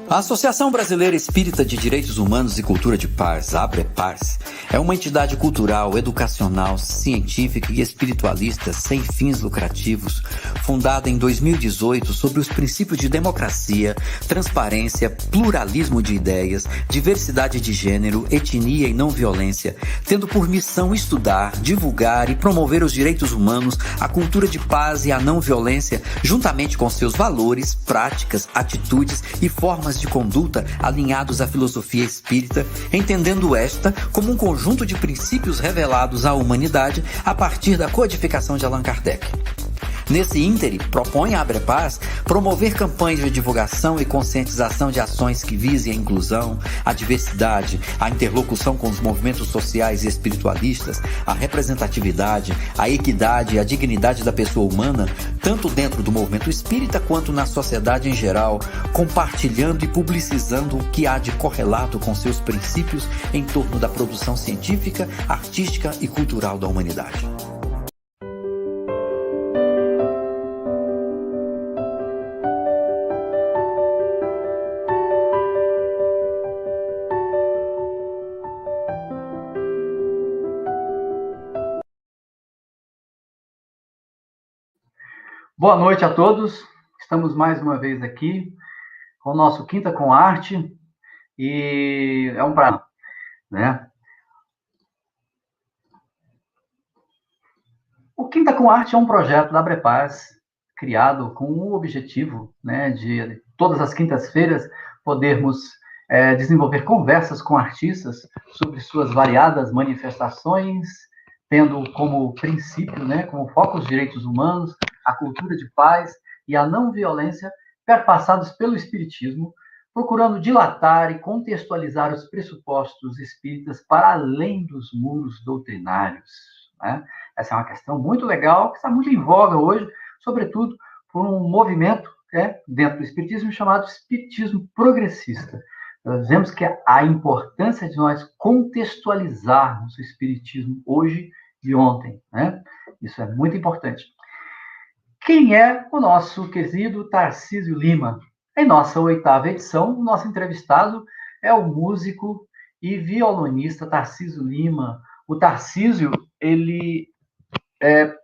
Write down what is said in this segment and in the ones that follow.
A Associação Brasileira Espírita de Direitos Humanos e Cultura de Paz, ABREPAS, é uma entidade cultural, educacional, científica e espiritualista sem fins lucrativos, fundada em 2018 sobre os princípios de democracia, transparência, pluralismo de ideias, diversidade de gênero, etnia e não violência, tendo por missão estudar, divulgar e promover os direitos humanos, a cultura de paz e a não violência, juntamente com seus valores, práticas, atitudes e formas de conduta alinhados à filosofia espírita, entendendo esta como um conjunto de princípios revelados à humanidade a partir da codificação de Allan Kardec. Nesse íntere, propõe a ABREPAS promover campanhas de divulgação e conscientização de ações que visem a inclusão, a diversidade, a interlocução com os movimentos sociais e espiritualistas, a representatividade, a equidade e a dignidade da pessoa humana, tanto dentro do movimento espírita quanto na sociedade em geral, compartilhando e publicizando o que há de correlato com seus princípios em torno da produção científica, artística e cultural da humanidade. Boa noite a todos, estamos mais uma vez aqui com o nosso Quinta com Arte e é um prazer, né? O Quinta com Arte é um projeto da ABREPAS criado com o objetivo, né, de todas as quintas-feiras podermos desenvolver conversas com artistas sobre suas variadas manifestações, tendo como princípio, né, como foco os direitos humanos, a cultura de paz e a não violência, perpassados pelo Espiritismo, procurando dilatar e contextualizar os pressupostos espíritas para além dos muros doutrinários, né? Essa é uma questão muito legal, que está muito em voga hoje, sobretudo por um movimento dentro do Espiritismo chamado Espiritismo Progressista. Nós vemos que a importância de nós contextualizarmos o Espiritismo hoje e ontem, né? Isso é muito importante. Quem é o nosso querido Tarcísio Lima? Em nossa 8ª edição, o nosso entrevistado é o músico e violonista Tarcísio Lima. O Tarcísio, ele é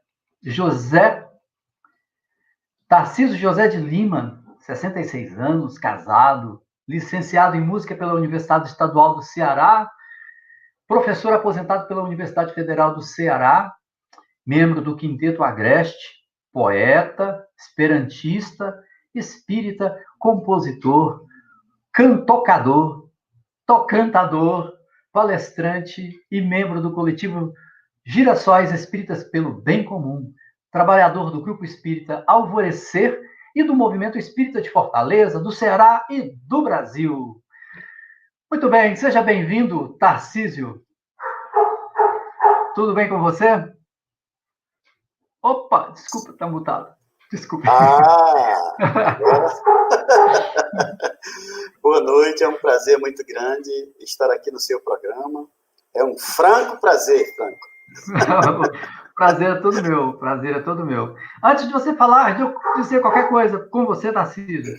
Tarcísio José de Lima, 66 anos, casado, licenciado em música pela Universidade Estadual do Ceará, professor aposentado pela Universidade Federal do Ceará, membro do Quinteto Agreste, poeta, esperantista, espírita, compositor, tocantador, palestrante e membro do coletivo Girassóis Espíritas pelo Bem Comum, trabalhador do Grupo Espírita Alvorecer e do Movimento Espírita de Fortaleza, do Ceará e do Brasil. Muito bem, seja bem-vindo, Tarcísio. Tudo bem com você? Opa, desculpa, tá mutado. Desculpa. Agora... Boa noite, é um prazer muito grande estar aqui no seu programa. É um franco prazer, Franco. Prazer é todo meu, prazer é todo meu. Antes de você falar, de eu dizer qualquer coisa com você, Tarcísio,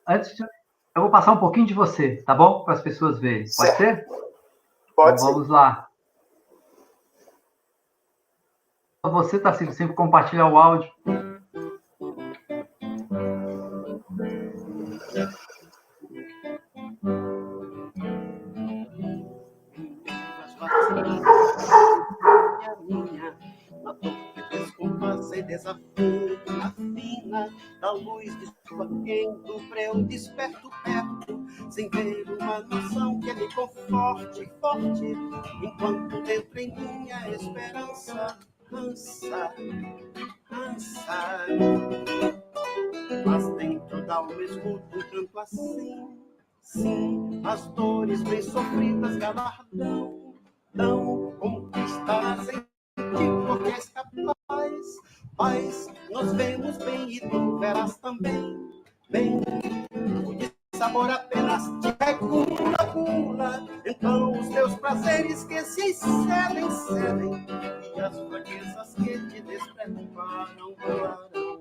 eu vou passar um pouquinho de você, tá bom? Para as pessoas verem. Pode ser? Pode então, vamos lá. Você, Tarcísio, sempre compartilhar o áudio. Na dor que descompassa e desafio na fina da luz de sua quente, pra eu desperto perto, sem ver uma noção que me conforte forte, enquanto dentro em minha esperança cansa. Mas dentro da alma escuto um canto assim, sim, as dores bem sofridas galardão, dão conquistar sem ti, porque és capaz, paz, nos vemos bem e tu verás também, bem, o de sabor apenas te regula, então os teus prazeres que se excedem, e as fraquezas que te despreparam, voarão.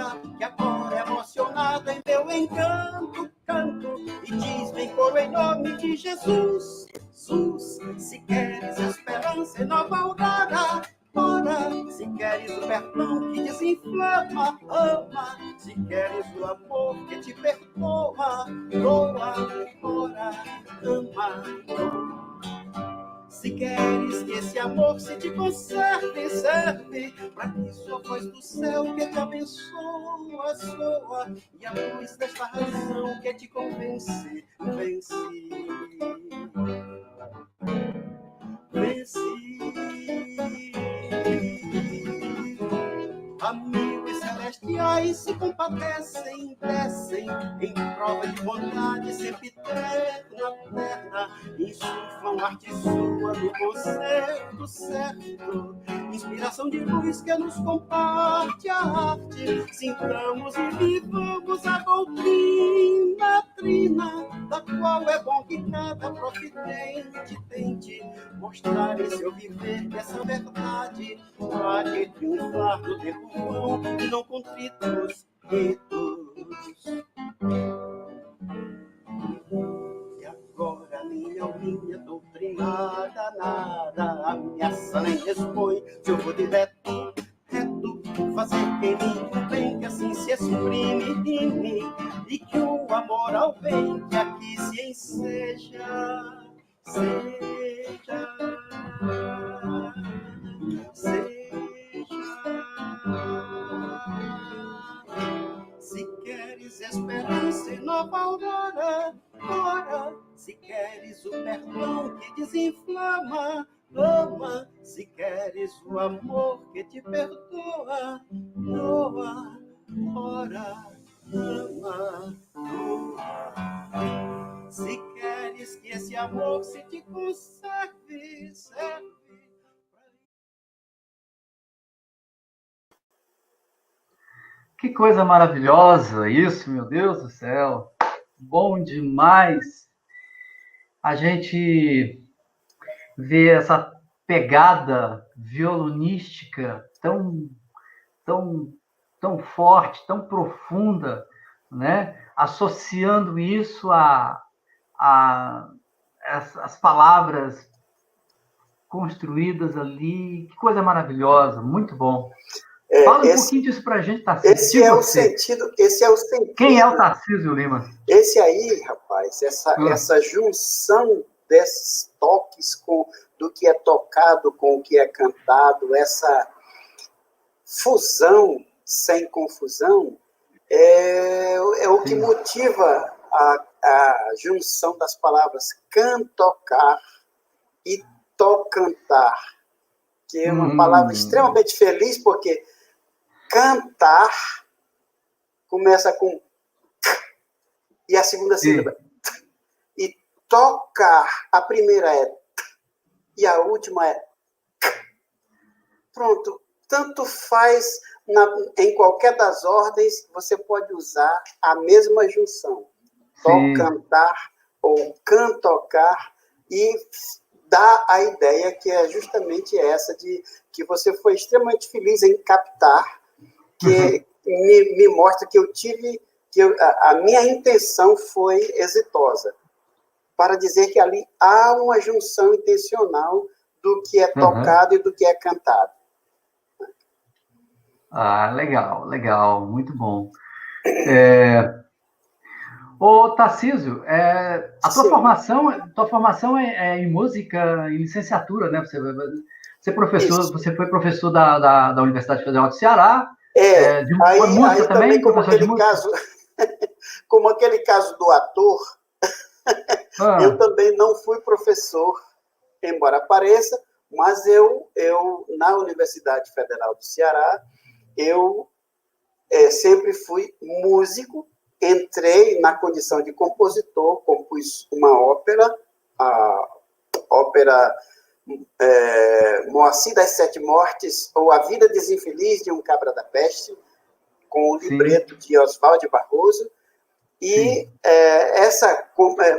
dia, que agora emocionada em meu encanto, canto e diz-me em coro em nome de Jesus. Jesus, se queres esperança e nova aurora, ora, se queres o perdão que desinflama, ama, se queres o amor que te perdoa, doa, ora, ama, doa. Se queres que esse amor se te conserve, serve para que sua voz do céu que te abençoa, soa, e a luz desta razão que te convence, vence. Amigos celestiais se compadecem, descem em prova de bondade, sempre terna, insuflam arte sua no concerto certo, inspiração de luz que nos comparte a arte, sintamos e vivamos a doutrina trina, da qual é bom que cada profidente tente mostrar em seu viver que essa verdade pode triunfar no tempo vão e não contritos ritos. E agora minha alminha doutrinada nada ameaça nem expõe, se eu vou direto, reto, fazer quem me bem, que assim se exprime em mim, e que o amor ao bem que aqui se enseja, seja. Se queres esperança e nova aurora, ora, se queres o perdão que desinflama, ama, se queres o amor que te perdoa, doa, ora, ama, doa. Se queres que esse amor se te conserve, serve. Que coisa maravilhosa isso, meu Deus do céu. Bom demais a gente ver essa pegada violonística tão forte, tão profunda, né? Associando isso as palavras construídas ali. Que coisa maravilhosa, muito bom. Fala um pouquinho disso para a gente, Tarcísio. Esse é o sentido. Quem é o Tarcísio Lima? Esse aí, rapaz, essa junção desses toques do que é tocado com o que é cantado, essa fusão sem confusão, é o que motiva a junção das palavras cantocar e tocantar, que é uma palavra extremamente feliz, porque cantar começa com e a segunda sílaba. E tocar, a primeira é e a última é pronto. Tanto faz, em qualquer das ordens, você pode usar a mesma junção. Tocantar ou cantocar, e dá a ideia que é justamente essa de que você foi extremamente feliz em captar, que me mostra que a minha intenção foi exitosa, para dizer que ali há uma junção intencional do que é tocado e do que é cantado. Ah, legal, muito bom. Ô, Tarcísio, a tua formação é em música, em licenciatura, né? Você foi professor da Universidade Federal do Ceará. Foi música também, professor de música? Como aquele caso do ator, eu também não fui professor, embora pareça, mas eu na Universidade Federal do Ceará, eu sempre fui músico, entrei na condição de compositor, compus uma ópera, a ópera Moacir das Sete Mortes, ou A Vida Desinfeliz de um Cabra da Peste, com o libreto de Oswald Barroso, e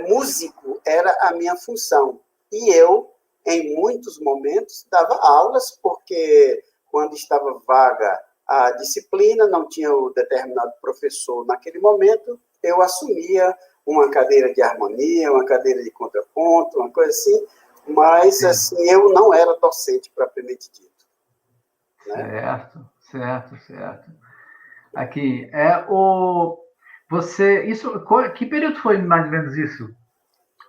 músico era a minha função. E eu, em muitos momentos, dava aulas, porque quando estava vaga a disciplina, não tinha o determinado professor naquele momento, eu assumia uma cadeira de harmonia, uma cadeira de contraponto, uma coisa assim, mas assim, eu não era docente propriamente dito. Né? Certo. Aqui, que período foi mais ou menos isso?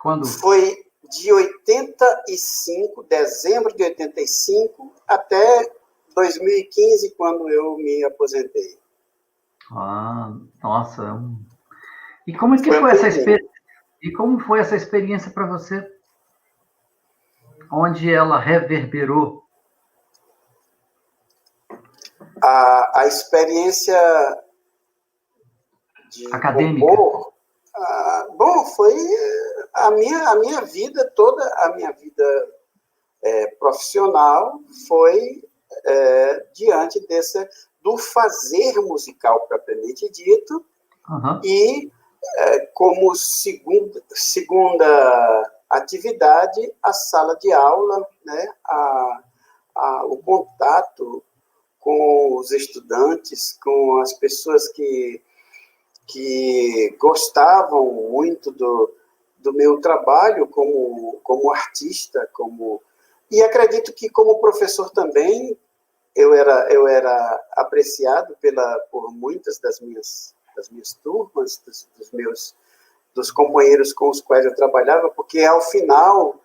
Quando? Foi de 85, dezembro de 85, até 2015, quando eu me aposentei. Nossa. E como que foi essa experiência? E como foi essa experiência para você? Onde ela reverberou? A experiência de acadêmica. compor, bom, foi a minha vida toda, a minha vida profissional foi diante do fazer musical propriamente dito, e como segunda atividade, a sala de aula, né, o contato com os estudantes, com as pessoas que gostavam muito do meu trabalho como artista, e acredito que como professor também eu era apreciado por muitas das minhas turmas, dos companheiros com os quais eu trabalhava, porque ao final,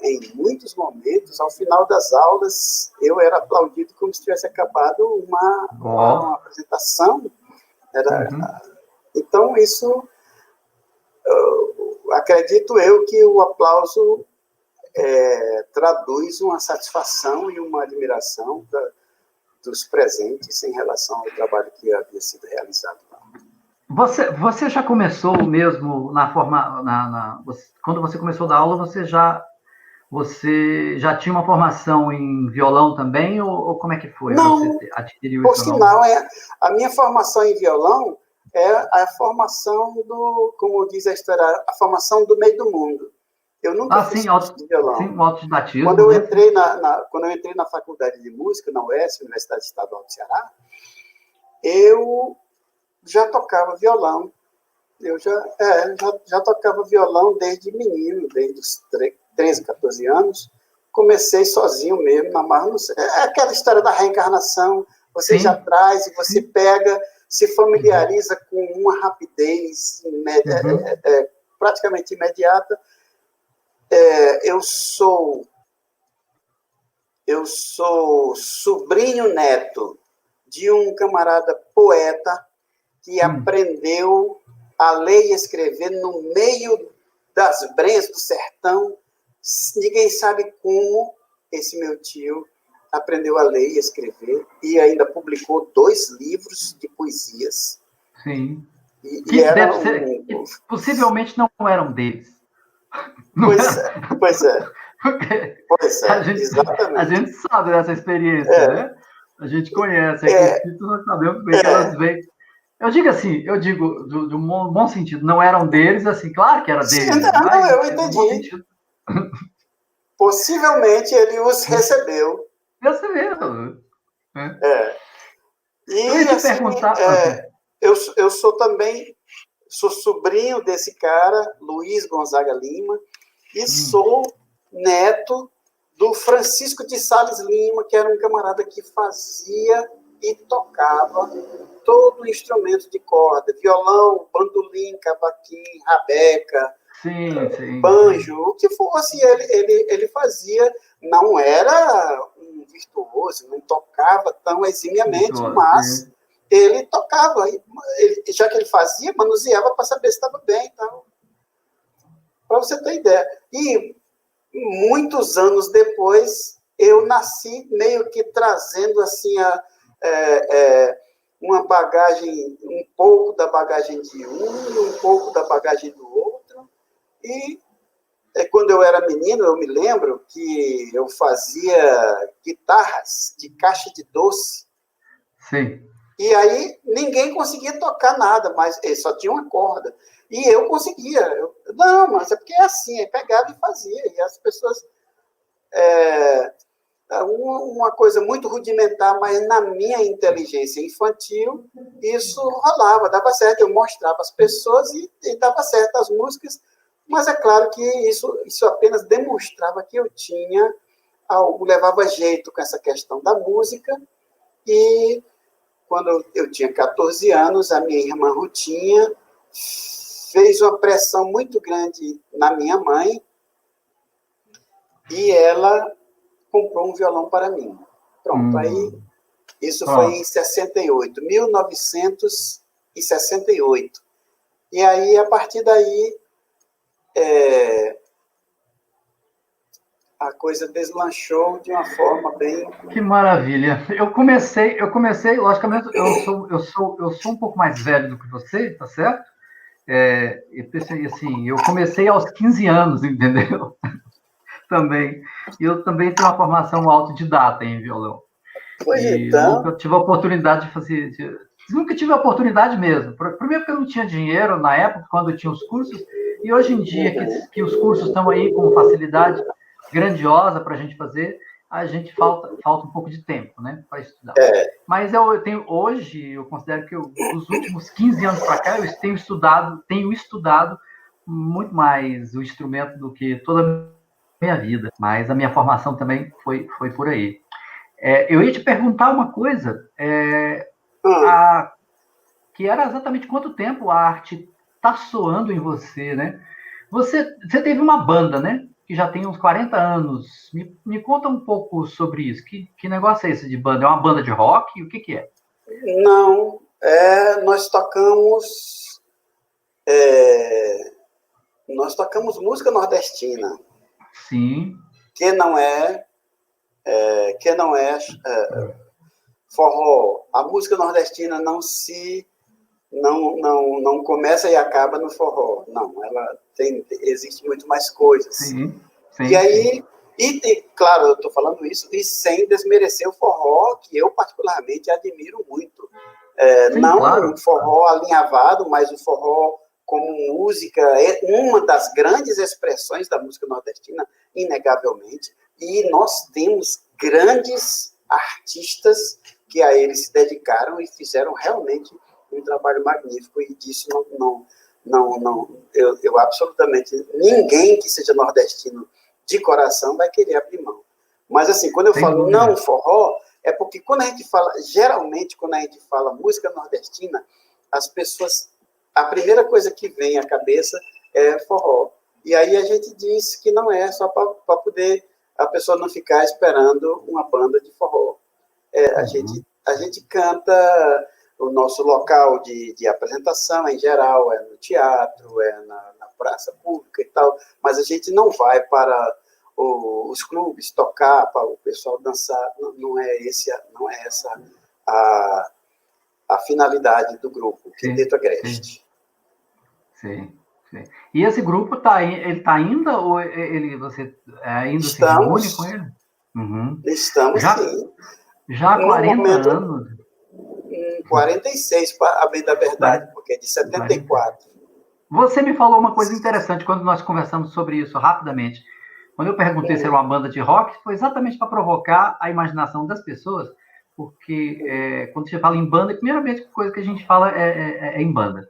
em muitos momentos, ao final das aulas, eu era aplaudido como se tivesse acabado uma apresentação. Então, isso, acredito eu que o aplauso traduz uma satisfação e uma admiração dos presentes em relação ao trabalho que havia sido realizado lá. Você já começou mesmo quando você começou a dar aula, você já tinha uma formação em violão também, ou como é que foi? Não, você adquiriu por isso? sinal, a minha formação em violão é a formação como diz a história, a formação do meio do mundo. Eu nunca fiz curso de violão. Sim, autodidatismo. Quando eu entrei na faculdade de música, na UES, Universidade Estadual do Ceará, eu já tocava violão. Eu já tocava violão desde menino, desde os 13, 14 anos. Comecei sozinho mesmo, na marra. É aquela história da reencarnação. Você já traz e você pega, se familiariza com uma rapidez praticamente imediata. Eu sou sobrinho neto de um camarada poeta que aprendeu a ler e escrever no meio das brenhas do sertão. Ninguém sabe como esse meu tio aprendeu a ler e escrever e ainda publicou 2 livros de poesias. Sim. Que possivelmente não eram deles. Pois é, exatamente. A gente sabe dessa experiência, né? A gente conhece, nós sabemos bem que elas vêm. Eu digo de um bom sentido, não eram deles, assim, claro que era deles. Sim, não, eu entendi. Possivelmente ele os recebeu. Recebeu. E eu ia te perguntar. Eu sou sobrinho desse cara, Luiz Gonzaga Lima, e sou neto do Francisco de Sales Lima, que era um camarada que fazia e tocava todo o instrumento de corda, violão, bandolim, cavaquinho, rabeca, banjo, o que fosse, ele fazia. Não era um virtuoso, não tocava tão eximiamente, mas ele tocava, já que ele fazia, manuseava para saber se estava bem. Então, para você ter ideia. E muitos anos depois, eu nasci meio que trazendo assim uma bagagem, um pouco da bagagem de um pouco da bagagem do outro. E quando eu era menino, eu me lembro que eu fazia guitarras de caixa de doce. Sim. E aí ninguém conseguia tocar nada, mas só tinha uma corda. E eu conseguia. Não, mas é porque é assim, pegava e fazia. E as pessoas uma coisa muito rudimentar, mas na minha inteligência infantil, isso rolava, dava certo, eu mostrava às pessoas e dava certo as músicas, mas é claro que isso apenas demonstrava que eu tinha algo, levava jeito com essa questão da música, e quando eu tinha 14 anos, a minha irmã Rutinha fez uma pressão muito grande na minha mãe, e ela comprou um violão para mim. Pronto, aí isso foi em 68, 1968. E aí, a partir daí, a coisa deslanchou de uma forma bem... Que maravilha. Eu comecei, logicamente, eu sou um pouco mais velho do que você, tá certo? Eu pensei assim, eu comecei aos 15 anos, entendeu? Também. Eu também tenho uma formação autodidata em violão. Pois e então... nunca tive a oportunidade de fazer... Nunca tive a oportunidade mesmo. Primeiro porque eu não tinha dinheiro na época, quando eu tinha os cursos, e hoje em dia, que os cursos estão aí com facilidade grandiosa para a gente fazer, a gente falta um pouco de tempo, né, para estudar. Mas hoje, eu considero que dos últimos 15 anos para cá, eu tenho estudado muito mais o instrumento do que toda a minha vida, mas a minha formação também foi por aí. Eu ia te perguntar uma coisa, que era exatamente quanto tempo a arte está soando em você, né? Você teve uma banda, né? Que já tem uns 40 anos. Me conta um pouco sobre isso. Que negócio é esse de banda? É uma banda de rock? O que é? Não, nós tocamos música nordestina. Sim. Que não é forró. A música nordestina não começa e acaba no forró. Não, ela existe muito mais coisas. Sim. E aí, claro, eu estou falando isso e sem desmerecer o forró, que eu particularmente admiro muito. Não claro. Um forró alinhavado, mas o forró como música é uma das grandes expressões da música nordestina, inegavelmente. E nós temos grandes artistas que a eles se dedicaram e fizeram realmente um trabalho magnífico, e disso eu absolutamente, ninguém que seja nordestino de coração vai querer abrir mão. Mas assim, quando eu falo não forró, é porque geralmente quando a gente fala música nordestina, as pessoas, a primeira coisa que vem à cabeça é forró. E aí a gente diz que não é, só para poder a pessoa não ficar esperando uma banda de forró. A gente canta, o nosso local de apresentação, em geral, é no teatro, na praça pública e tal, mas a gente não vai para os clubes tocar, para o pessoal dançar, não é essa a finalidade do grupo, Quinteto Agreste. Sim. E esse grupo ele está ainda, ou você ainda se reúne com ele? Estamos, sim. Já há 40 anos? 46, para bem da verdade, porque é de 74. Você me falou uma coisa interessante quando nós conversamos sobre isso rapidamente. Quando eu perguntei se era uma banda de rock, foi exatamente para provocar a imaginação das pessoas, porque quando você fala em banda, a primeira coisa que a gente fala é em banda,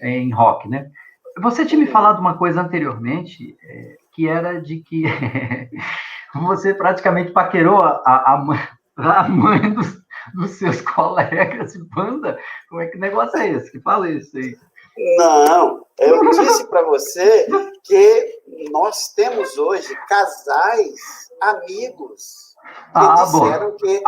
em rock, né? Você tinha me falado uma coisa anteriormente, que era de que você praticamente paquerou a mãe dos seus colegas de banda. Como é que negócio é esse? Que fala isso aí. Não, eu disse para você que nós temos hoje casais amigos que disseram que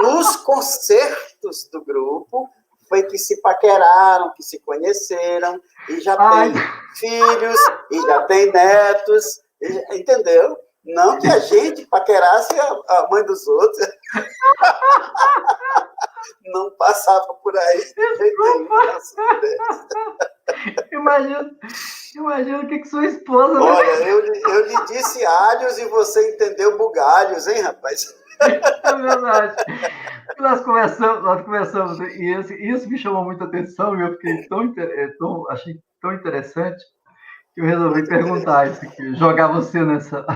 nos concertos do grupo foi que se paqueraram, que se conheceram, e já tem filhos, e já tem netos, entendeu? Não que a gente paquerasse a mãe dos outros. Não passava por aí. Imagina o que sua esposa... Olha, eu lhe disse alhos e você entendeu bugalhos, hein, rapaz? É verdade. Nós conversamos e isso me chamou muita atenção, e eu fiquei achei tão interessante, que eu resolvi muito perguntar isso aqui, jogar você nessa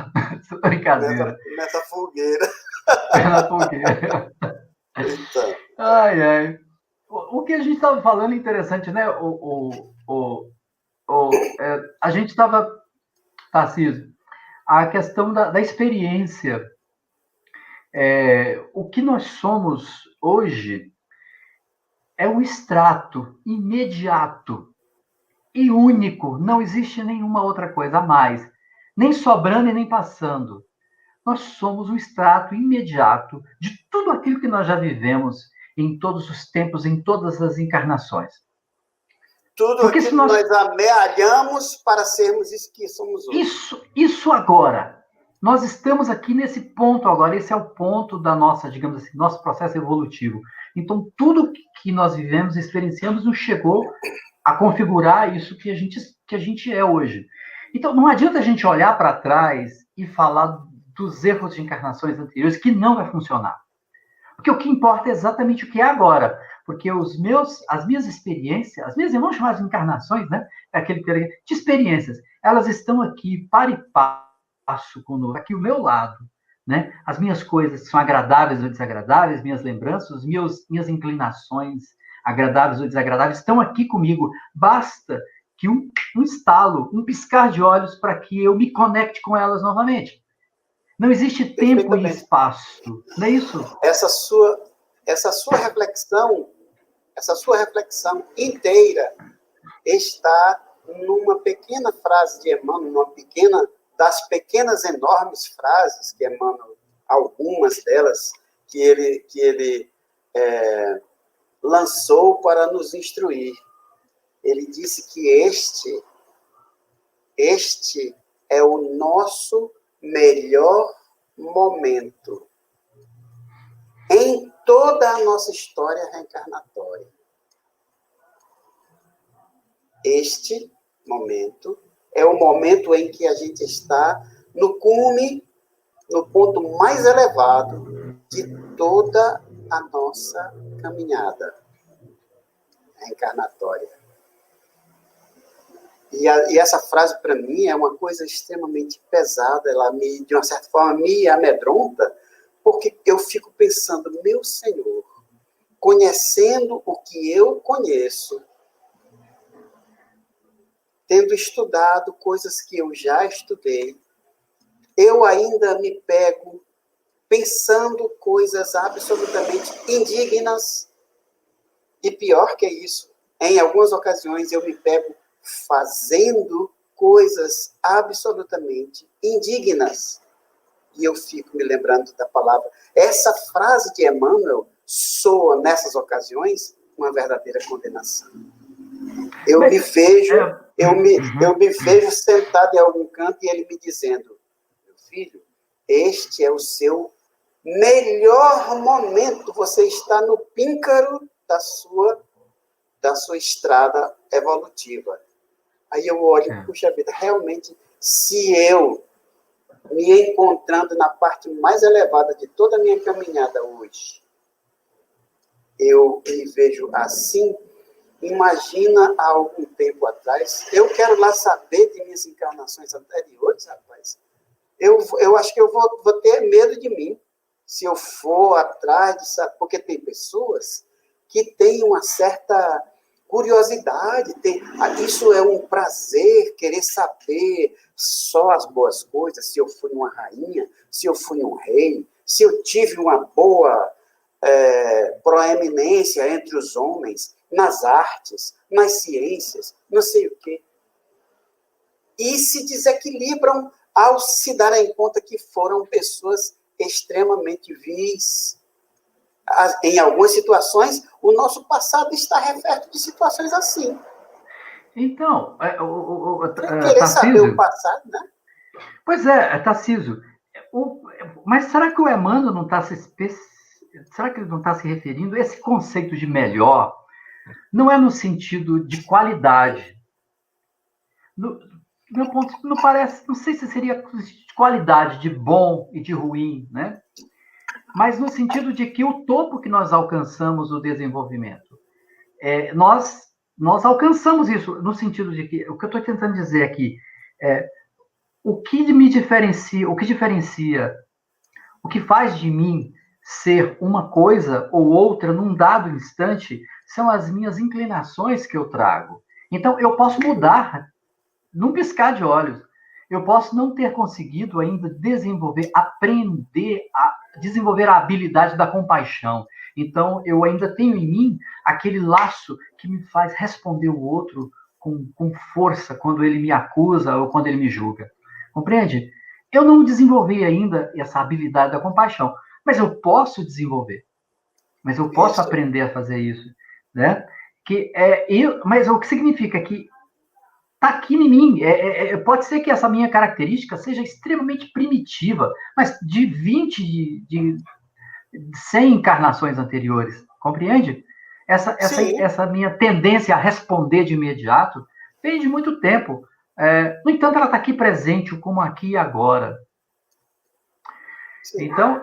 brincadeira. Nessa fogueira. Perna por quê? Então, Ai, ai. O que a gente estava falando é interessante, né? A gente estava, Tarcísio, a questão da experiência. O que nós somos hoje é um extrato imediato e único. Não existe nenhuma outra coisa a mais, nem sobrando e nem passando. Nós somos um extrato imediato de tudo aquilo que nós já vivemos em todos os tempos, em todas as encarnações. tudo Porque aquilo se nós... que nós amealhamos para sermos isso que somos hoje. Isso agora. Nós estamos aqui nesse ponto agora. Esse é o ponto da nossa, digamos assim, nosso processo evolutivo. Então, tudo que nós vivemos, experienciamos, nos chegou a configurar isso que a gente é hoje. Então, não adianta a gente olhar para trás e falar dos erros de encarnações anteriores, que não vai funcionar. Porque o que importa é exatamente o que é agora. Porque as minhas experiências, as minhas, vamos chamar de encarnações, né? De experiências, elas estão aqui para e passo conosco, aqui ao meu lado. Né? As minhas coisas são agradáveis ou desagradáveis, minhas lembranças, minhas inclinações agradáveis ou desagradáveis estão aqui comigo. Basta que um estalo, um piscar de olhos para que eu me conecte com elas novamente. Não existe tempo e espaço, não é isso? Essa sua reflexão inteira está numa pequena frase de Emmanuel, das pequenas enormes frases que Emmanuel, algumas delas que ele lançou para nos instruir. Ele disse que este é o nosso melhor momento em toda a nossa história reencarnatória. Este momento é o momento em que a gente está no cume, no ponto mais elevado de toda a nossa caminhada reencarnatória. E essa frase, para mim, é uma coisa extremamente pesada. Ela, de uma certa forma, me amedronta, porque eu fico pensando, meu Senhor, conhecendo o que eu conheço, tendo estudado coisas que eu já estudei, eu ainda me pego pensando coisas absolutamente indignas, e pior que isso, em algumas ocasiões eu me pego fazendo coisas absolutamente indignas. E eu fico me lembrando da palavra. Essa frase de Emmanuel soa, nessas ocasiões, uma verdadeira condenação. Eu me vejo sentado em algum canto e ele me dizendo, meu filho, este é o seu melhor momento, você está no píncaro da sua estrada evolutiva. Aí eu olho, puxa vida, realmente, se eu me encontrando na parte mais elevada de toda a minha caminhada hoje, eu me vejo assim, imagina há algum tempo atrás, eu quero lá saber de minhas encarnações anteriores, rapaz, eu acho que eu vou ter medo de mim, se eu for atrás de saber, porque tem pessoas que têm uma certa curiosidade, isso é um prazer, querer saber só as boas coisas, se eu fui uma rainha, se eu fui um rei, se eu tive uma boa proeminência entre os homens, nas artes, nas ciências, não sei o quê. E se desequilibram ao se darem conta que foram pessoas extremamente vis. Em algumas situações, o nosso passado está referto de situações assim. Então, querer saber o passado, né? Pois é, Tarcísio. Mas será que o Emmanuel não está será que ele não está se referindo a esse conceito de melhor? Não é no sentido de qualidade. No meu ponto, não parece, não sei se seria de qualidade, de bom e de ruim, né? Mas no sentido de que o topo que nós alcançamos o desenvolvimento, nós alcançamos isso, no sentido de que, o que eu estou tentando dizer aqui, o que diferencia O que faz de mim ser uma coisa ou outra num dado instante são as minhas inclinações que eu trago. Então, eu posso mudar num piscar de olhos. Eu posso não ter conseguido ainda desenvolver a habilidade da compaixão. Então, eu ainda tenho em mim aquele laço que me faz responder o outro com força quando ele me acusa ou quando ele me julga. Compreende? Eu não desenvolvi ainda essa habilidade da compaixão, mas eu posso desenvolver. Mas eu posso aprender a fazer isso, né? Mas o que significa que está aqui em mim. Pode ser que essa minha característica seja extremamente primitiva, mas de 20, de 100 encarnações anteriores, compreende? Essa minha tendência a responder de imediato vem de muito tempo. No entanto, ela está aqui presente, como aqui e agora. Sim. Então,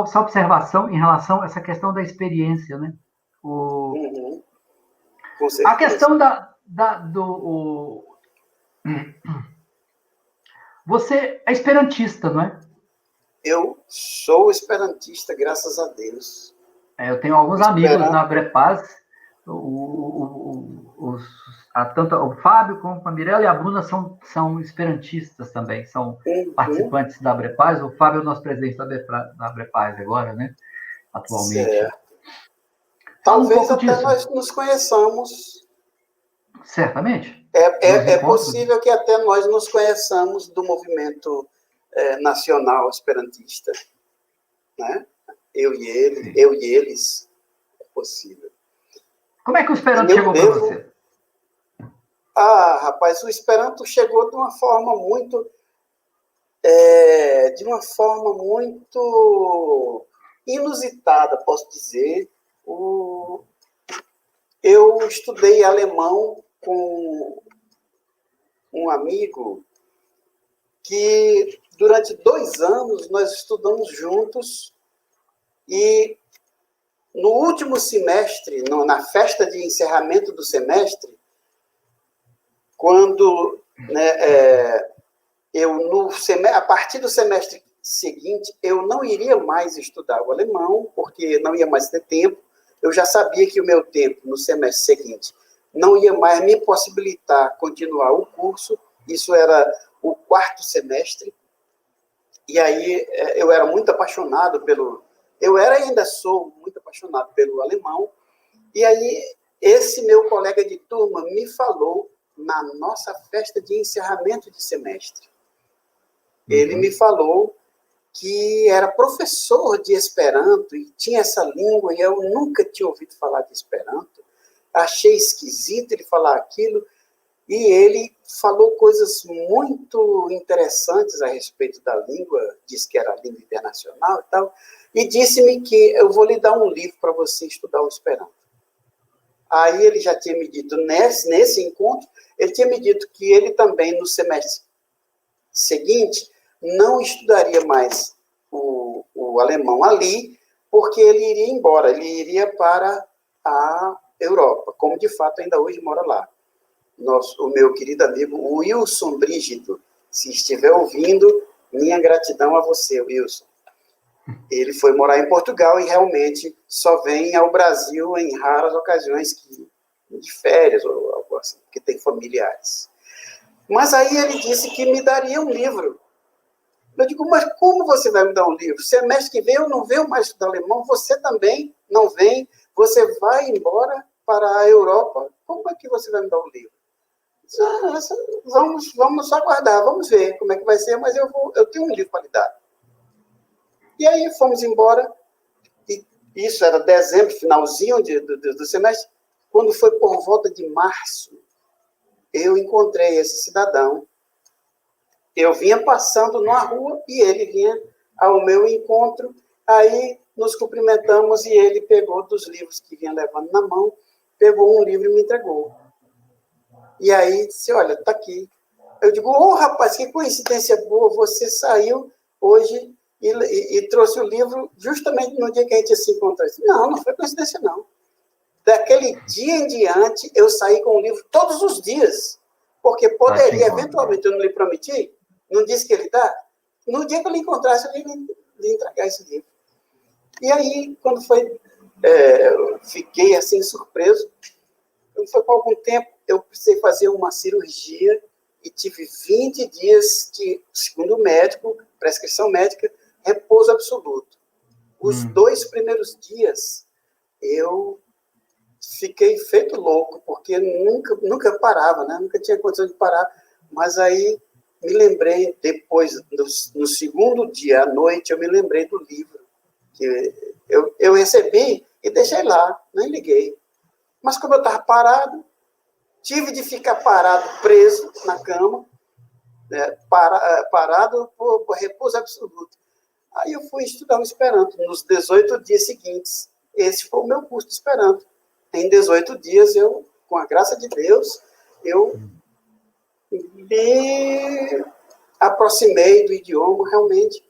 essa observação em relação a essa questão da experiência, né? A questão Você é esperantista, não é? Eu sou esperantista, graças a Deus. Eu tenho alguns amigos na Abrepaz, tanto o Fábio como a Mirella e a Bruna são esperantistas também, são participantes da Abrepaz. O Fábio é o nosso presidente da Abrepaz agora, né? Atualmente. Certo. Talvez até nós nos conheçamos. Certamente. É possível que até nós nos conheçamos do movimento nacional esperantista, né? Eu e eles, é possível. Como é que o Esperanto chegou para você? Rapaz, o Esperanto chegou de uma forma muito inusitada, posso dizer. Eu estudei alemão com um amigo que, durante 2 anos, nós estudamos juntos e, no último semestre, na festa de encerramento do semestre, quando a partir do semestre seguinte, eu não iria mais estudar o alemão, porque não ia mais ter tempo. Eu já sabia que o meu tempo, no semestre seguinte, não ia mais me possibilitar continuar o curso. Isso era o 4º semestre. E aí eu era muito apaixonado ainda sou muito apaixonado pelo alemão. E aí esse meu colega de turma me falou na nossa festa de encerramento de semestre. Ele me falou que era professor de Esperanto e tinha essa língua, e eu nunca tinha ouvido falar de Esperanto. Achei esquisito ele falar aquilo, e ele falou coisas muito interessantes a respeito da língua, disse que era língua internacional e tal, e disse-me que eu vou lhe dar um livro para você estudar o Esperanto. Aí ele já tinha me dito, nesse encontro, ele tinha me dito que ele também, no semestre seguinte, não estudaria mais o alemão ali, porque ele iria embora, ele iria para a Europa, como de fato ainda hoje mora lá. O meu querido amigo Wilson Brígido, se estiver ouvindo, minha gratidão a você, Wilson. Ele foi morar em Portugal e realmente só vem ao Brasil em raras ocasiões, de férias ou algo assim, porque tem familiares. Mas aí ele disse que me daria um livro. Eu digo, mas como você vai me dar um livro? Semestre que vem eu não venho mais estudar alemão, você também não vem, você vai embora para a Europa, como é que você vai me dar um livro? Vamos aguardar, vamos ver como é que vai ser, mas eu tenho um livro para lhe dar. E aí fomos embora, e isso era dezembro, finalzinho do semestre. Quando foi por volta de março, eu encontrei esse cidadão. Eu vinha passando na rua e ele vinha ao meu encontro. Aí nos cumprimentamos e ele pegou dos livros que vinha levando na mão, pegou um livro e me entregou. E aí disse, olha, está aqui. Eu digo, rapaz, que coincidência boa, você saiu hoje e trouxe o livro justamente no dia que a gente se encontrou. Não foi coincidência, não. Daquele dia em diante, eu saí com o livro todos os dias, porque poderia, eventualmente, eu não lhe prometi, não disse que ele dá. No dia que eu lhe encontrasse, lhe entregar esse livro. E aí, quando foi, eu fiquei assim surpreso. Quando foi por algum tempo, eu precisei fazer uma cirurgia e tive 20 dias de, segundo o médico, prescrição médica, repouso absoluto. Os 2 primeiros dias, eu fiquei feito louco, porque nunca parava, né? Nunca tinha condição de parar. Mas aí me lembrei, depois, no segundo dia, à noite, eu me lembrei do livro, que eu recebi e deixei lá, nem liguei. Mas como eu estava parado, tive de ficar parado, preso na cama, né, parado por repouso absoluto. Aí eu fui estudar o Esperanto, nos 18 dias seguintes. Esse foi o meu curso de Esperanto. Em 18 dias, eu, com a graça de Deus, eu me aproximei do idioma, realmente.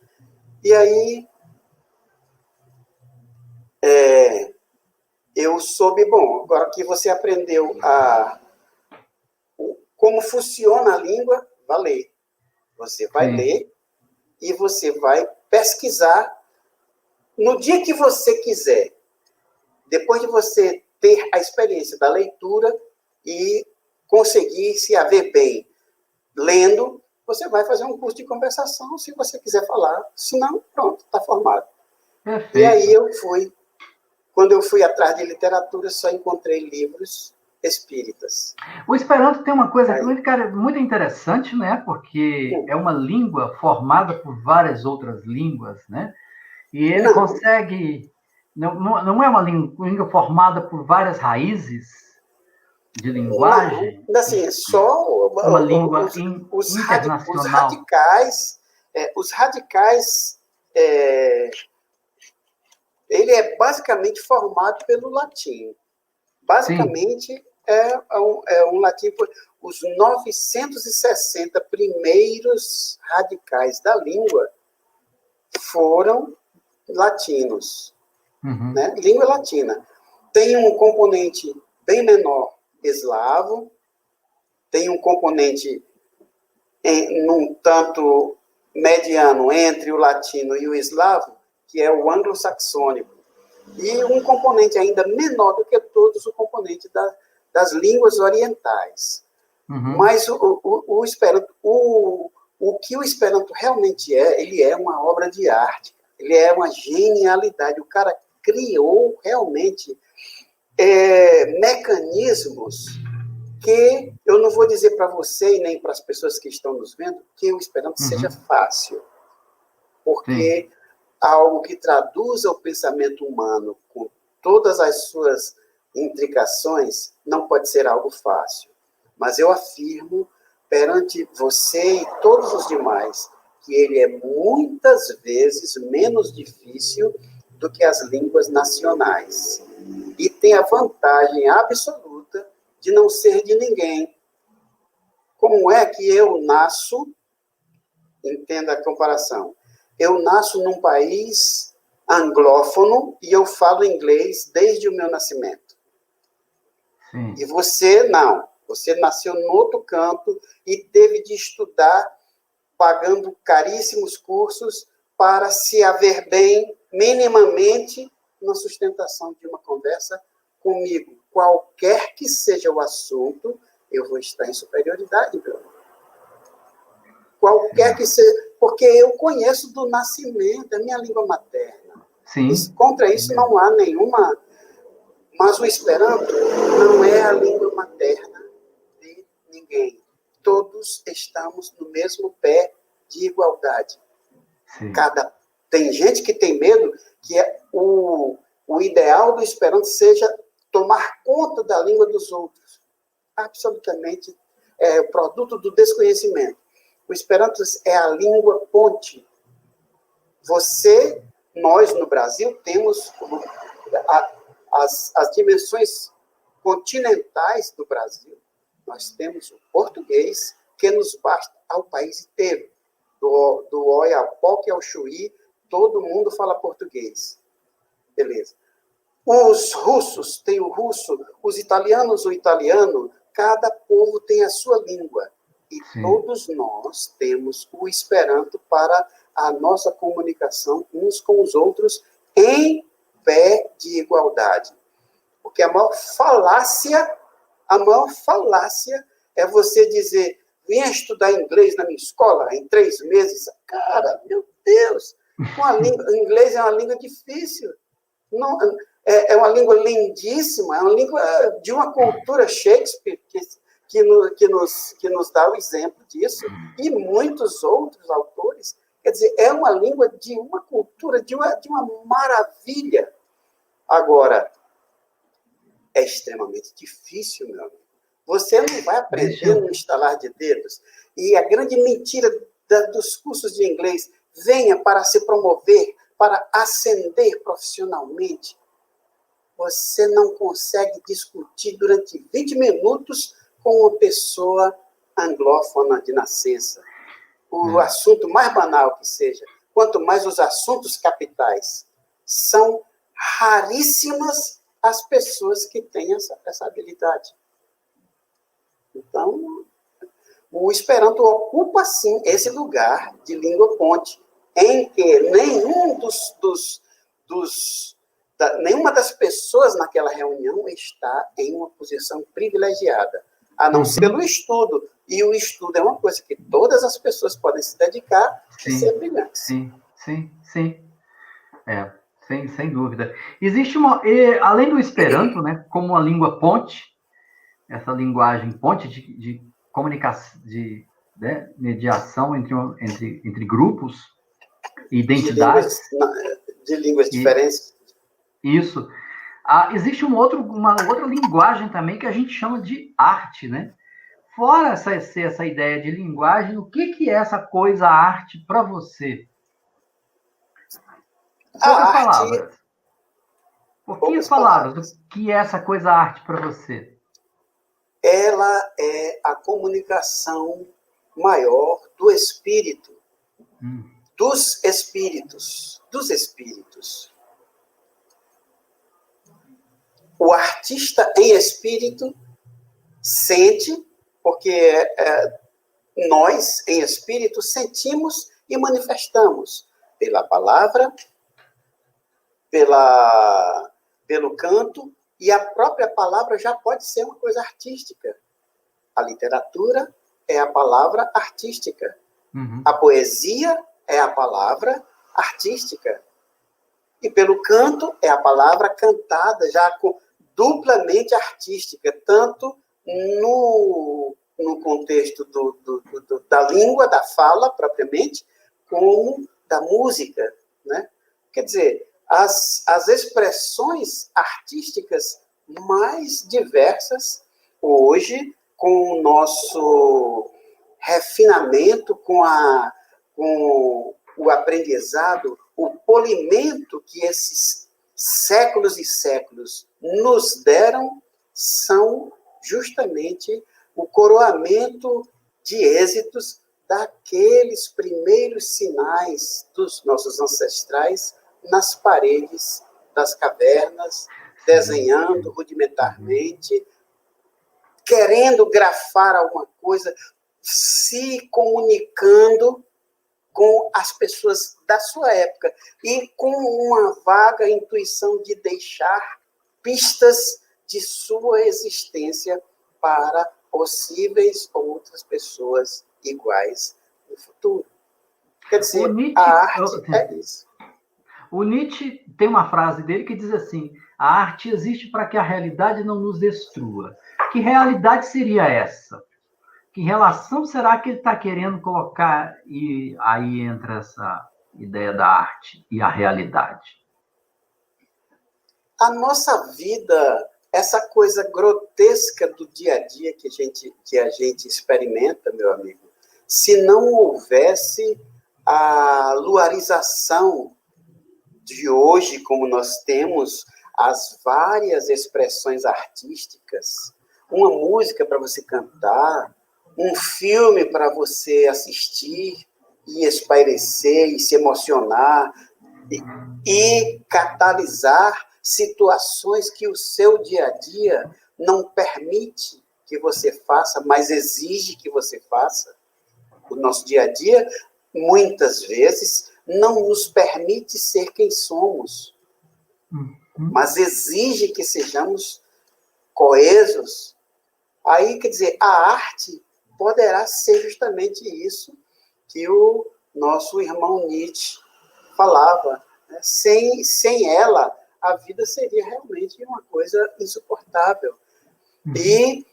E aí, eu soube, bom, agora que você aprendeu como funciona a língua, vai ler. Você vai ler e você vai pesquisar no dia que você quiser. Depois de você ter a experiência da leitura e conseguir se haver bem lendo, você vai fazer um curso de conversação, se você quiser falar. Se não, pronto, está formado. Perfeito. E aí quando eu fui atrás de literatura, só encontrei livros espíritas. O Esperanto tem uma coisa muito interessante, né? Porque é uma língua formada por várias outras línguas, né? E ele consegue... Não é uma língua formada por várias raízes de linguagem? Não, assim, só uma língua os internacional. Os radicais, ele é basicamente formado pelo latim. Basicamente, é um latim. Os 960 primeiros radicais da língua foram latinos. Né? Língua latina. Tem um componente bem menor eslavo, tem um componente num tanto mediano entre o latino e o eslavo, que é o anglo-saxônico, e um componente ainda menor do que todos, o componente das línguas orientais. Mas o Esperanto, o que o Esperanto realmente ele é uma obra de arte, ele é uma genialidade. O cara criou realmente mecanismos que eu não vou dizer para você e nem para as pessoas que estão nos vendo que o Esperanto seja fácil, porque algo que traduza o pensamento humano com todas as suas intricações não pode ser algo fácil. Mas eu afirmo perante você e todos os demais que ele é muitas vezes menos difícil do que as línguas nacionais. E tem a vantagem absoluta de não ser de ninguém. Como é que eu nasço? Entenda a comparação. Eu nasço num país anglófono e eu falo inglês desde o meu nascimento. E você não. Você nasceu no outro canto e teve de estudar pagando caríssimos cursos para se haver bem minimamente na sustentação de uma conversa comigo. Qualquer que seja o assunto, eu vou estar em superioridade, meu irmão. Qualquer que seja, porque eu conheço do nascimento, é minha língua materna. Contra isso não há nenhuma, mas o Esperanto não é a língua materna de ninguém. Todos estamos no mesmo pé de igualdade. Tem gente que tem medo que o ideal do Esperanto seja tomar conta da língua dos outros. Absolutamente é o produto do desconhecimento. O Esperanto é a língua ponte. Nós no Brasil temos as dimensões continentais do Brasil. Nós temos o português, que nos basta ao país inteiro. Do Oiapoque ao Chuí, todo mundo fala português. Beleza. Os russos têm o russo, os italianos o italiano, cada povo tem a sua língua. E todos nós temos o Esperanto para a nossa comunicação uns com os outros em pé de igualdade. Porque a maior falácia é você dizer, venha estudar inglês na minha escola em 3 meses. Cara, meu Deus, inglês é uma língua difícil. Não, é uma língua lindíssima, é uma língua de uma cultura Shakespeare, que nos dá o exemplo disso, e muitos outros autores. Quer dizer, é uma língua de uma cultura, de uma maravilha. Agora, é extremamente difícil, meu amigo. Você não vai aprender no estalar de dedos. E a grande mentira dos cursos de inglês, venha para se promover, para ascender profissionalmente. Você não consegue discutir durante 20 minutos com uma pessoa anglófona de nascença. O assunto mais banal que seja, quanto mais os assuntos capitais. São raríssimas as pessoas que têm essa habilidade. Então, o Esperanto ocupa, sim, esse lugar de língua ponte, em que nenhuma das pessoas naquela reunião está em uma posição privilegiada, a não ser pelo estudo. E o estudo é uma coisa que todas as pessoas podem se dedicar e ser brilhantes. Sim. Sem dúvida. Existe além do Esperanto, né, como uma língua ponte, essa linguagem ponte de comunicação, de mediação entre grupos e identidades. De línguas diferentes. Isso. Existe uma outra linguagem também que a gente chama de arte, né? Fora essa ideia de linguagem, o que é essa coisa arte para você? Pouquinhas palavras. O que é essa coisa arte para você? Ela é a comunicação maior do espírito, dos espíritos. O artista em espírito sente, porque nós, em espírito, sentimos e manifestamos pela palavra, pelo canto, e a própria palavra já pode ser uma coisa artística. A literatura é a palavra artística. A poesia é a palavra artística. E pelo canto é a palavra cantada, já duplamente artística, tanto no contexto da língua, da fala, propriamente, como da música, né? Quer dizer, as expressões artísticas mais diversas, hoje, com o nosso refinamento, com o aprendizado, o polimento que esses séculos e séculos nos deram, são justamente o coroamento de êxitos daqueles primeiros sinais dos nossos ancestrais nas paredes das cavernas, desenhando rudimentarmente, querendo grafar alguma coisa, se comunicando com as pessoas da sua época e com uma vaga intuição de deixar pistas de sua existência para possíveis outras pessoas iguais no futuro. Quer dizer, a arte é isso. O Nietzsche tem uma frase dele que diz assim: a arte existe para que a realidade não nos destrua. Que realidade seria essa? Que relação será que ele está querendo colocar aí entre essa ideia da arte e a realidade? A nossa vida, essa coisa grotesca do dia a dia que a gente experimenta, meu amigo, se não houvesse a luarização de hoje, como nós temos as várias expressões artísticas, uma música para você cantar, um filme para você assistir e espairecer e se emocionar e catalisar situações que o seu dia a dia não permite que você faça, mas exige que você faça. O nosso dia a dia muitas vezes, não nos permite ser quem somos, mas exige que sejamos coesos. Aí, quer dizer, a arte poderá ser justamente isso que o nosso irmão Nietzsche falava, né? Sem ela, a vida seria realmente uma coisa insuportável. E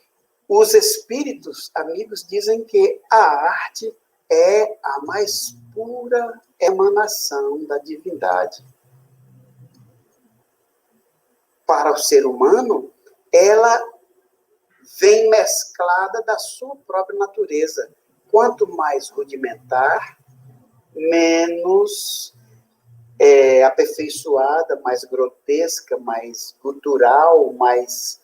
os espíritos amigos dizem que a arte é a mais pura emanação da divindade. Para o ser humano, ela vem mesclada da sua própria natureza. Quanto mais rudimentar, menos aperfeiçoada, mais grotesca, mais gutural, mais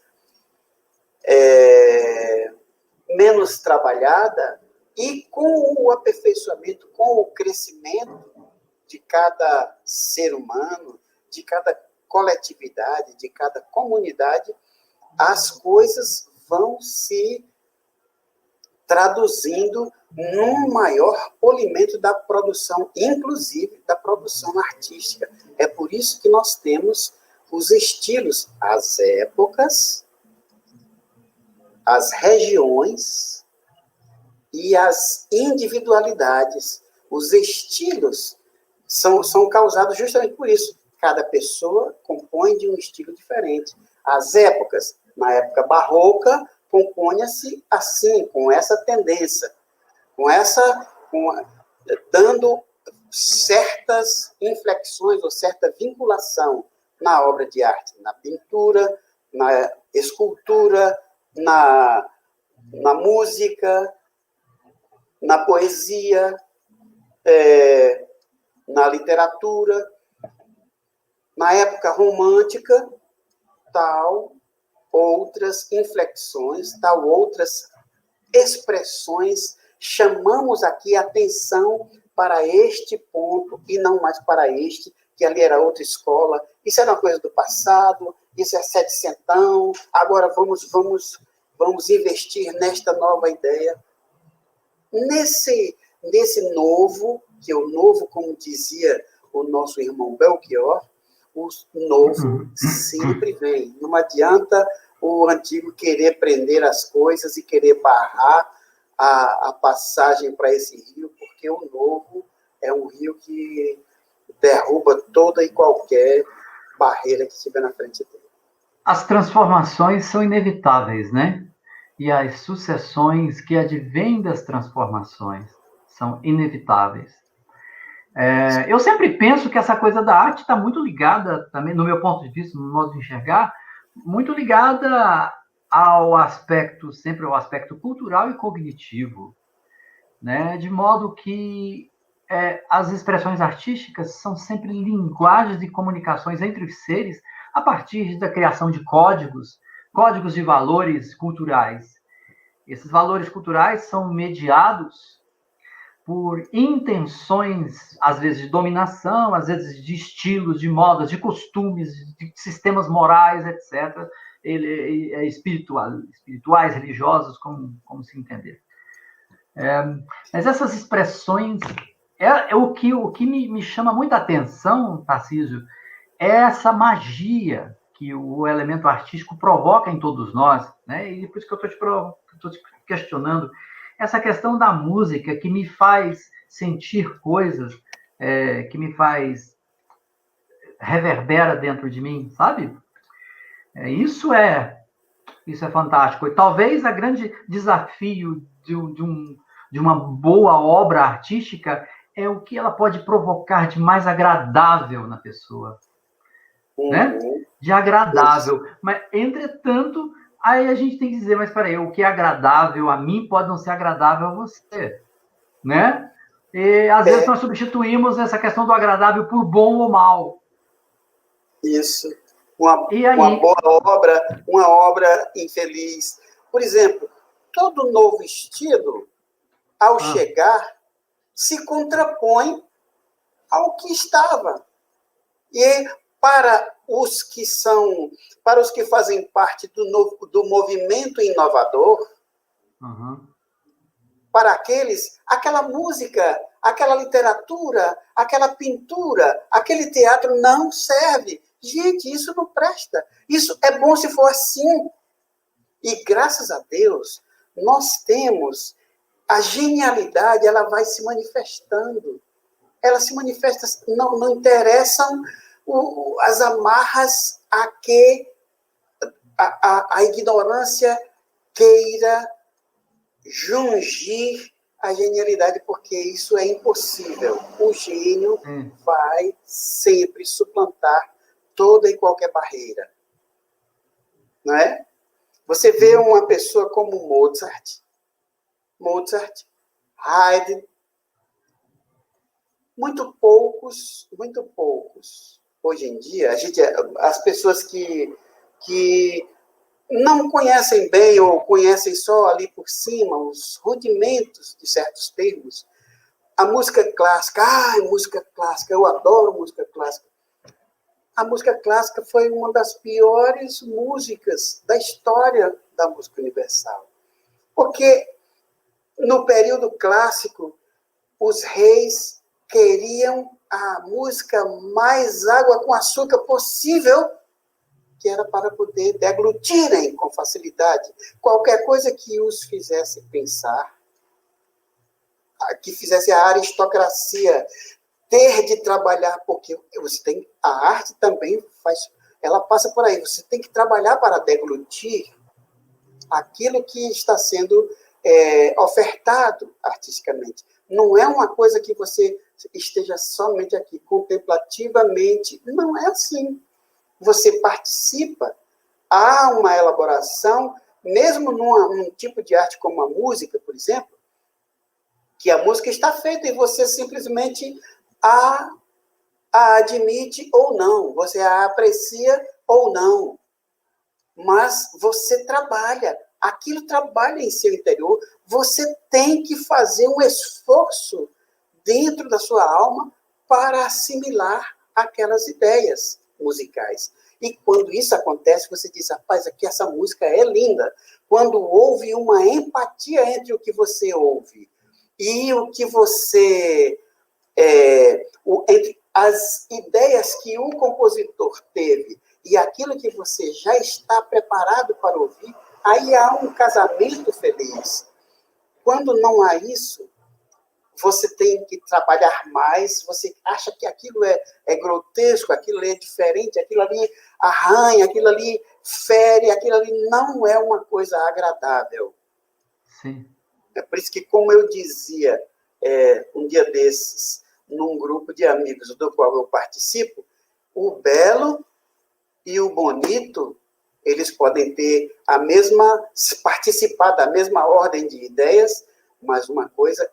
menos trabalhada, e com o aperfeiçoamento, com o crescimento de cada ser humano, de cada coletividade, de cada comunidade, as coisas vão se traduzindo num maior polimento da produção, inclusive da produção artística. É por isso que nós temos os estilos, as épocas, as regiões e as individualidades. Os estilos são causados justamente por isso. Cada pessoa compõe de um estilo diferente. As épocas, na época barroca, compunha-se assim, com essa tendência, dando certas inflexões ou certa vinculação na obra de arte, na pintura, na escultura, na música, na poesia, na literatura. Na época romântica, tal outras inflexões, tal outras expressões. Chamamos aqui atenção para este ponto e não mais para este, que ali era outra escola. Isso era uma coisa do passado, isso é setecentão, agora vamos investir nesta nova ideia. Nesse novo, que é o novo, como dizia o nosso irmão Belchior, o novo sempre vem. Não adianta o antigo querer prender as coisas e querer barrar a passagem para esse rio, porque o novo é um rio que derruba toda e qualquer barreira que estiver na frente dele. As transformações são inevitáveis, né? E as sucessões que advêm das transformações são inevitáveis. Eu sempre penso que essa coisa da arte está muito ligada, também, no meu ponto de vista, no modo de enxergar, muito ligada ao aspecto cultural e cognitivo, né? De modo que as expressões artísticas são sempre linguagens de comunicações entre os seres a partir da criação de códigos de valores culturais. Esses valores culturais são mediados por intenções, às vezes de dominação, às vezes de estilos, de modas, de costumes, de sistemas morais, etc., espirituais, religiosos, como se entender. Mas essas expressões, o que me chama muita atenção, Tarcísio, é essa magia que o elemento artístico provoca em todos nós, né? E por isso que eu estou te questionando, essa questão da música que me faz sentir coisas, que me faz reverbera dentro de mim, sabe? Isso é fantástico. E talvez o grande desafio de uma boa obra artística é o que ela pode provocar de mais agradável na pessoa, né? De agradável. Mas, entretanto, aí a gente tem que dizer, mas peraí, o que é agradável a mim pode não ser agradável a você, né? E às vezes nós substituímos essa questão do agradável por bom ou mal. Isso. Uma boa obra, uma obra infeliz. Por exemplo, todo novo estilo, ao chegar, se contrapõe ao que estava. E para os que fazem parte do movimento inovador, para aquela música, aquela literatura, aquela pintura, aquele teatro não serve. Gente, isso não presta. Isso é bom se for assim. E graças a Deus, nós temos a genialidade, ela vai se manifestando. Ela se manifesta, não interessam as amarras a que a ignorância queira jungir a genialidade, porque isso é impossível. O gênio vai sempre suplantar toda e qualquer barreira. Não é? Você vê uma pessoa como Mozart, Haydn, muito poucos, hoje em dia, as pessoas que não conhecem bem ou conhecem só ali por cima os rudimentos de certos termos, a música clássica, música clássica, eu adoro música clássica. A música clássica foi uma das piores músicas da história da música universal. Porque no período clássico, os reis queriam a música mais água com açúcar possível, que era para poder deglutirem com facilidade qualquer coisa que os fizesse pensar, que fizesse a aristocracia ter de trabalhar, porque a arte também ela passa por aí, você tem que trabalhar para deglutir aquilo que está sendo ofertado artisticamente. Não é uma coisa que você esteja somente aqui contemplativamente, não é assim. Você participa, há uma elaboração, mesmo num tipo de arte como a música, por exemplo, que a música está feita e você simplesmente a admite ou não, você a aprecia ou não, mas você trabalha, aquilo trabalha em seu interior, você tem que fazer um esforço dentro da sua alma para assimilar aquelas ideias musicais. E quando isso acontece, você diz, rapaz, aqui essa música é linda. Quando houve uma empatia entre o que você ouve e o que você... entre as ideias que o compositor teve e aquilo que você já está preparado para ouvir, aí há um casamento feliz. Quando não há isso, você tem que trabalhar mais, você acha que aquilo é grotesco, aquilo é diferente, aquilo ali arranha, aquilo ali fere, aquilo ali não é uma coisa agradável. Sim. É por isso que, como eu dizia um dia desses, num grupo de amigos do qual eu participo, o belo e o bonito, eles podem ter participar da mesma ordem de ideias, mas uma coisa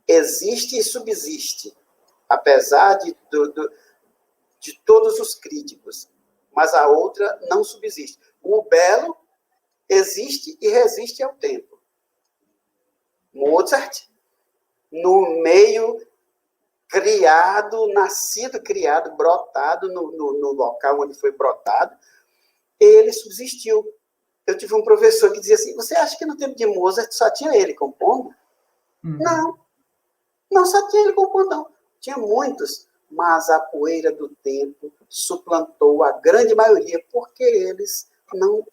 existe e subsiste, apesar de todos os críticos, mas a outra não subsiste. O belo existe e resiste ao tempo. Mozart, no meio criado, brotado no local onde foi brotado, ele subsistiu. Eu tive um professor que dizia assim, você acha que no tempo de Mozart só tinha ele compondo? Não só tinha ele compondo, não. Tinha muitos, mas a poeira do tempo suplantou a grande maioria, porque eles não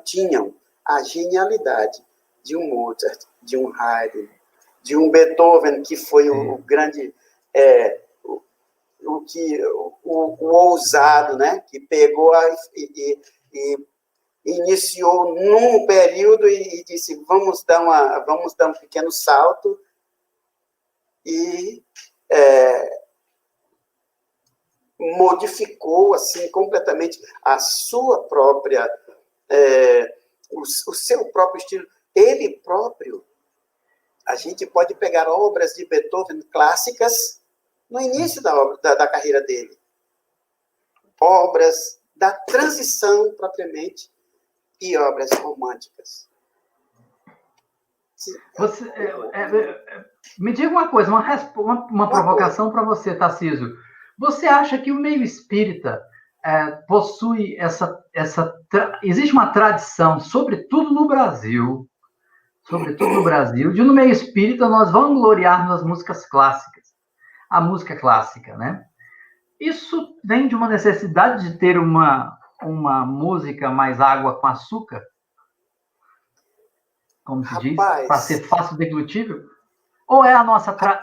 tinham a genialidade de um Mozart, de um Haydn, de um Beethoven, que foi o grande, o ousado, né? Que pegou e iniciou num período e disse, vamos dar um pequeno salto e modificou assim completamente a sua própria, o seu próprio estilo. Ele próprio, a gente pode pegar obras de Beethoven clássicas no início da carreira dele, obras da transição propriamente e obras românticas. Você, me diga uma coisa, uma provocação para você, Tarcísio. Você acha que o meio espírita possui existe uma tradição, sobretudo no Brasil, sobretudo no Brasil, no meio espírita, nós vamos gloriar nas músicas clássicas. A música clássica, né? Isso vem de uma necessidade de ter uma música mais água com açúcar, como se diz, para ser fácil deglutível? Ou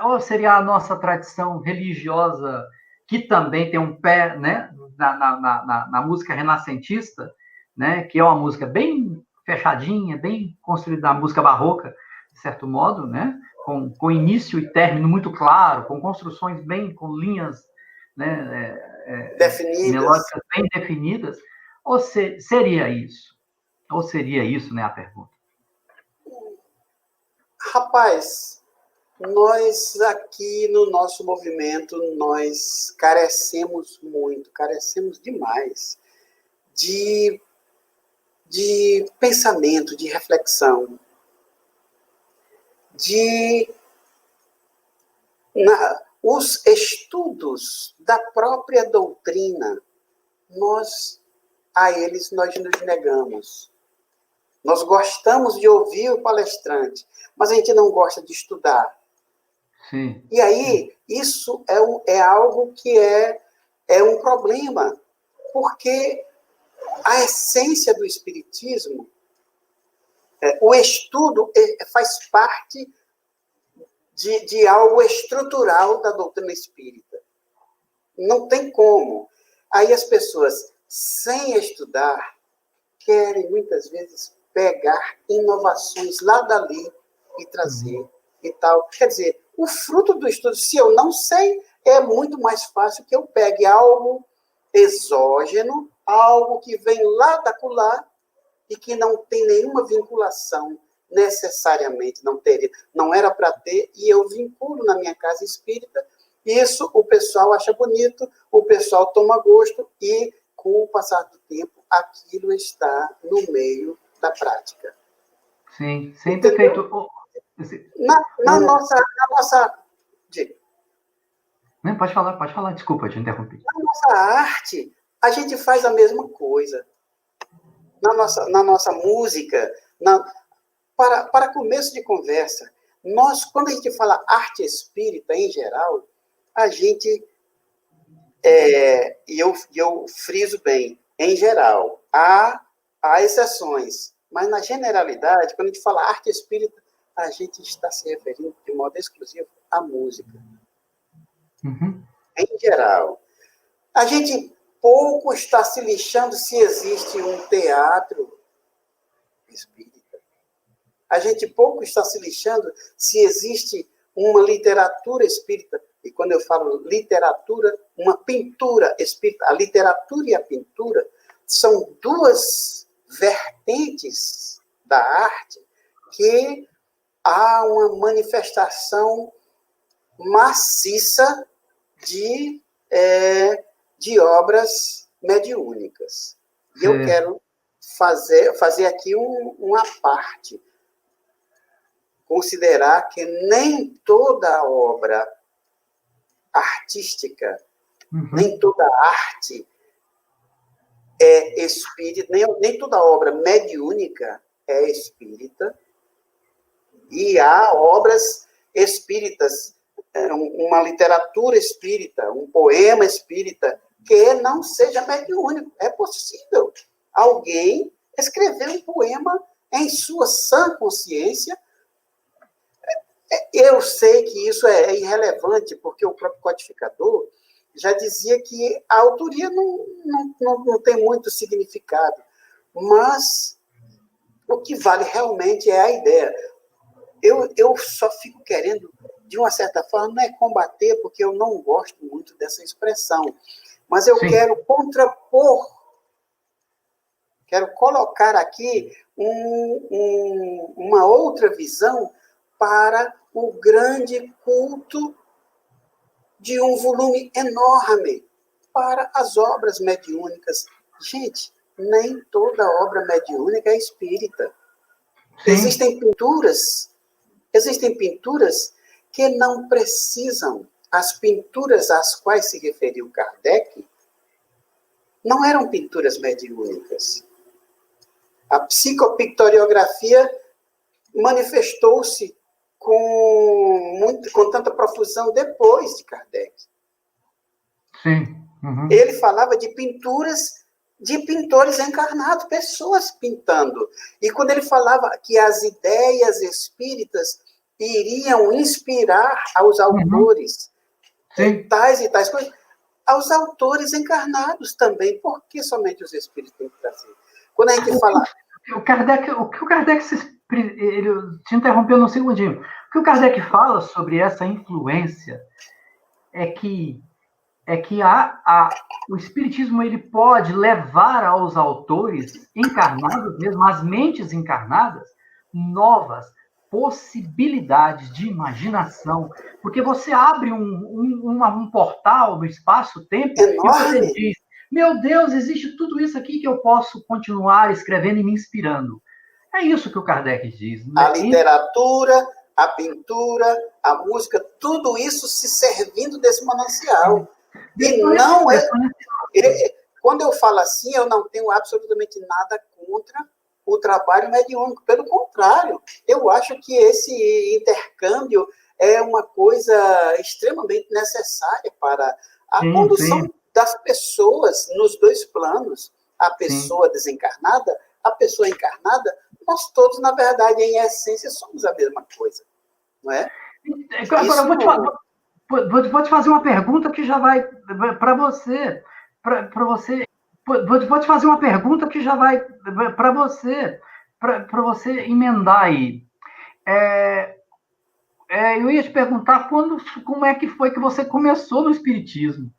ou seria a nossa tradição religiosa, que também tem um pé, né, na música renascentista, né, que é uma música bem fechadinha, bem construída, a música barroca, de certo modo, né, com início e término muito claro, com construções com linhas, né, melódicas bem definidas, ou seria isso? Ou seria isso, né, a pergunta? Rapaz, nós aqui no nosso movimento, nós carecemos muito, carecemos demais de pensamento, de reflexão, os estudos da própria doutrina, a eles nós nos negamos. Nós gostamos de ouvir o palestrante, mas a gente não gosta de estudar. Sim. E aí, isso é algo que é um problema, porque a essência do espiritismo, o estudo faz parte de algo estrutural da doutrina espírita. Não tem como. Aí as pessoas, sem estudar, querem muitas vezes pegar inovações lá dali e trazer e tal. Quer dizer, o fruto do estudo, se eu não sei, é muito mais fácil que eu pegue algo exógeno, algo que vem lá da acolá e que não tem nenhuma vinculação necessariamente, não era para ter, e eu vinculo na minha casa espírita. Isso o pessoal acha bonito, o pessoal toma gosto e, com o passar do tempo, aquilo está no meio da prática. Sim, sempre feito. Na nossa. Não, pode falar, desculpa, te interrompi. Na nossa arte, a gente faz a mesma coisa. Na nossa música, para começo de conversa, quando a gente fala arte espírita em geral, a gente, e eu friso bem, em geral, há exceções, mas na generalidade, quando a gente fala arte espírita, a gente está se referindo de modo exclusivo à música. Uhum. Em geral. A gente pouco está se lixando se existe um teatro espírita. A gente pouco está se lixando se existe uma literatura espírita. E quando eu falo literatura, uma pintura espírita. A literatura e a pintura são duas vertentes da arte que há uma manifestação maciça de obras mediúnicas. E eu quero fazer aqui uma parte. Considerar que nem toda obra artística, nem toda arte é espírita, nem toda obra mediúnica é espírita, e há obras espíritas, uma literatura espírita, um poema espírita, que não seja mediúnico. É possível alguém escrever um poema em sua sã consciência. Eu sei que isso é irrelevante, porque o próprio codificador já dizia que a autoria não tem muito significado, mas o que vale realmente é a ideia. Eu só fico querendo, de uma certa forma, não é combater, porque eu não gosto muito dessa expressão, mas eu quero contrapor, quero colocar aqui uma outra visão para o grande culto de um volume enorme para as obras mediúnicas. Gente, nem toda obra mediúnica é espírita. Sim. Existem pinturas que não precisam. As pinturas às quais se referiu Kardec não eram pinturas mediúnicas. A psicopictoriografia manifestou-se com tanta profusão depois de Kardec. Sim. Uhum. Ele falava de pinturas de pintores encarnados, pessoas pintando. E quando ele falava que as ideias espíritas iriam inspirar aos autores tais e tais coisas, aos autores encarnados também, porque somente os espíritos têm que trazer. Quando a gente fala... O que o Kardec ele te interrompeu num segundinho. O que o Kardec fala sobre essa influência é que o espiritismo ele pode levar aos autores encarnados, mesmo às mentes encarnadas, novas possibilidades de imaginação, porque você abre um portal no espaço-tempo e você diz, meu Deus, existe tudo isso aqui que eu posso continuar escrevendo e me inspirando. É isso que o Kardec diz. Né? A literatura, a pintura, a música, tudo isso se servindo desse manancial. E não é... Quando eu falo assim, eu não tenho absolutamente nada contra o trabalho mediúnico. Pelo contrário, eu acho que esse intercâmbio é uma coisa extremamente necessária para a condução das pessoas nos dois planos. A pessoa desencarnada, a pessoa encarnada, nós todos, na verdade, em essência, somos a mesma coisa. Não é? Agora, eu vou te fazer uma pergunta que já vai para você. Vou te fazer uma pergunta que já vai para você emendar aí. Eu ia te perguntar como é que foi que você começou no espiritismo.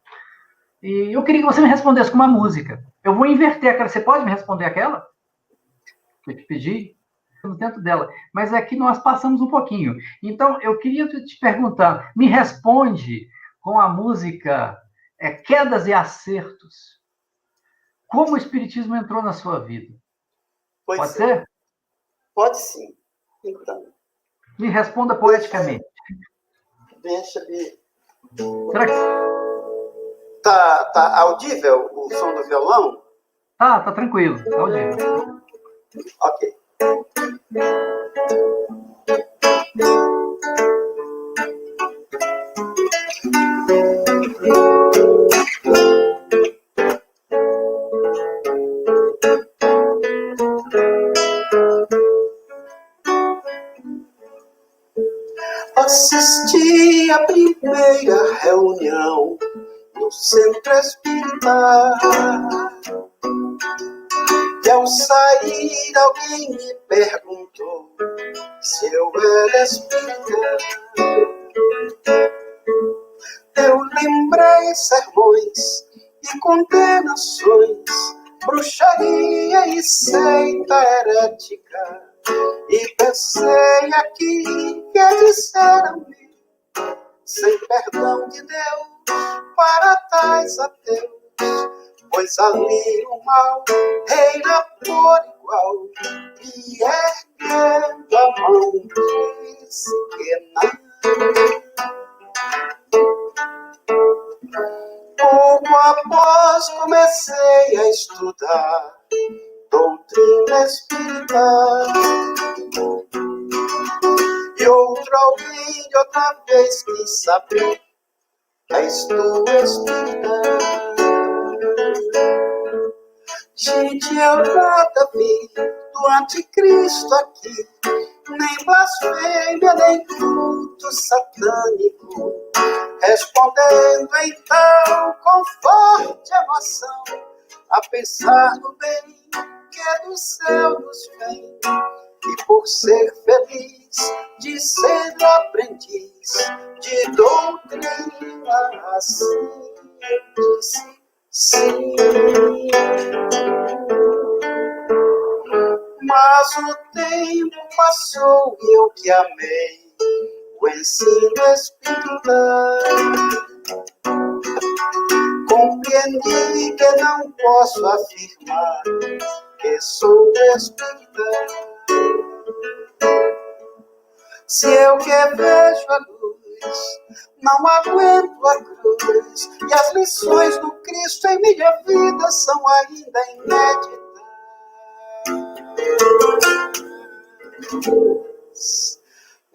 E eu queria que você me respondesse com uma música. Eu vou inverter aquela. Você pode me responder aquela? Que eu te pedi? Dentro dela. Mas é que nós passamos um pouquinho. Então, eu queria te perguntar. Me responde com a música Quedas e Acertos. Como o espiritismo entrou na sua vida? Pode ser? Pode sim. Então. Me responda poeticamente. Deixa eu... Será que... Tá audível o som do violão? Tá tranquilo. Tá audível. Ok. Assisti a primeira reunião no Centro Espírita. E ao sair alguém me perguntou se eu era espírita. Eu lembrei sermões e condenações, bruxaria e seita herética. E pensei aqui que disseram-me, sem perdão de Deus, para tais ateus, pois ali o mal reina por igual, e erguendo a mão disse que não. Pouco após comecei a estudar doutrina espírita, e outro alguém de outra vez quis saber, és tu espírita. Gente, eu nada vi do anticristo aqui, nem blasfêmia, nem culto satânico, respondendo então com forte emoção, a pensar no bem que do céu nos vem, e por ser feliz, de ser aprendiz de doutrina, assim eu disse sim. Mas o tempo passou e eu que amei o ensino espírita, compreendi que não posso afirmar que sou espírita. Se eu que vejo a luz, não aguento a cruz, e as lições do Cristo em minha vida são ainda inéditas.